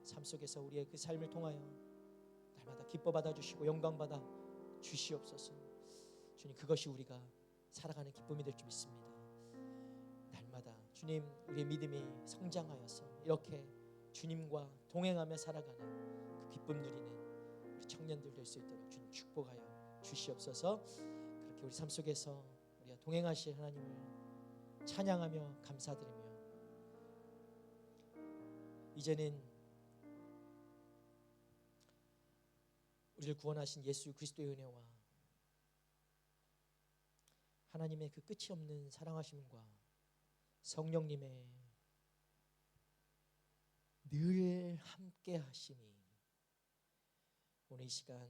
삶 속에서 우리의 그 삶을 통하여 날마다 기뻐 받아 주시고 영광 받아 주시옵소서. 주님 그것이 우리가 살아가는 기쁨이 될 줄 믿습니다. 날마다 주님 우리의 믿음이 성장하여서 이렇게 주님과 동행하며 살아가는 그 기쁨 누리는 우리 청년들 될 수 있도록 주님 축복하여 주시옵소서. 그렇게 우리 삶 속에서 우리가 동행하실 하나님을 찬양하며 감사드리며 이제는 우리를 구원하신 예수 그리스도의 은혜와 하나님의 그 끝이 없는 사랑하심과 성령님의 늘 함께 하심이 오늘 이 시간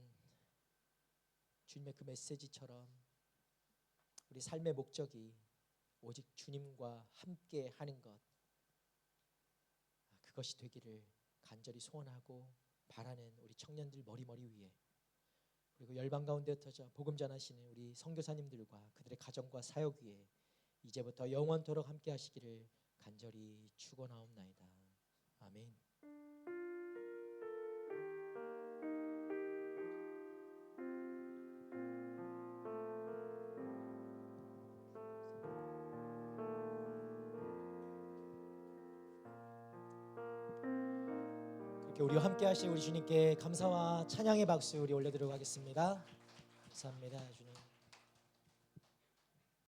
주님의 그 메시지처럼 우리 삶의 목적이 오직 주님과 함께 하는 것 그것이 되기를 간절히 소원하고 바라는 우리 청년들 머리 위에, 그리고 열방 가운데 흩어져 복음 전하시는 우리 선교사님들과 그들의 가정과 사역 위에 이제부터 영원토록 함께 하시기를 간절히 축원하옵나이다. 아멘. 그렇게 우리와 함께 하신 우리 주님께 감사와 찬양의 박수 우리 올려드리도록 하겠습니다. 감사합니다, 주님.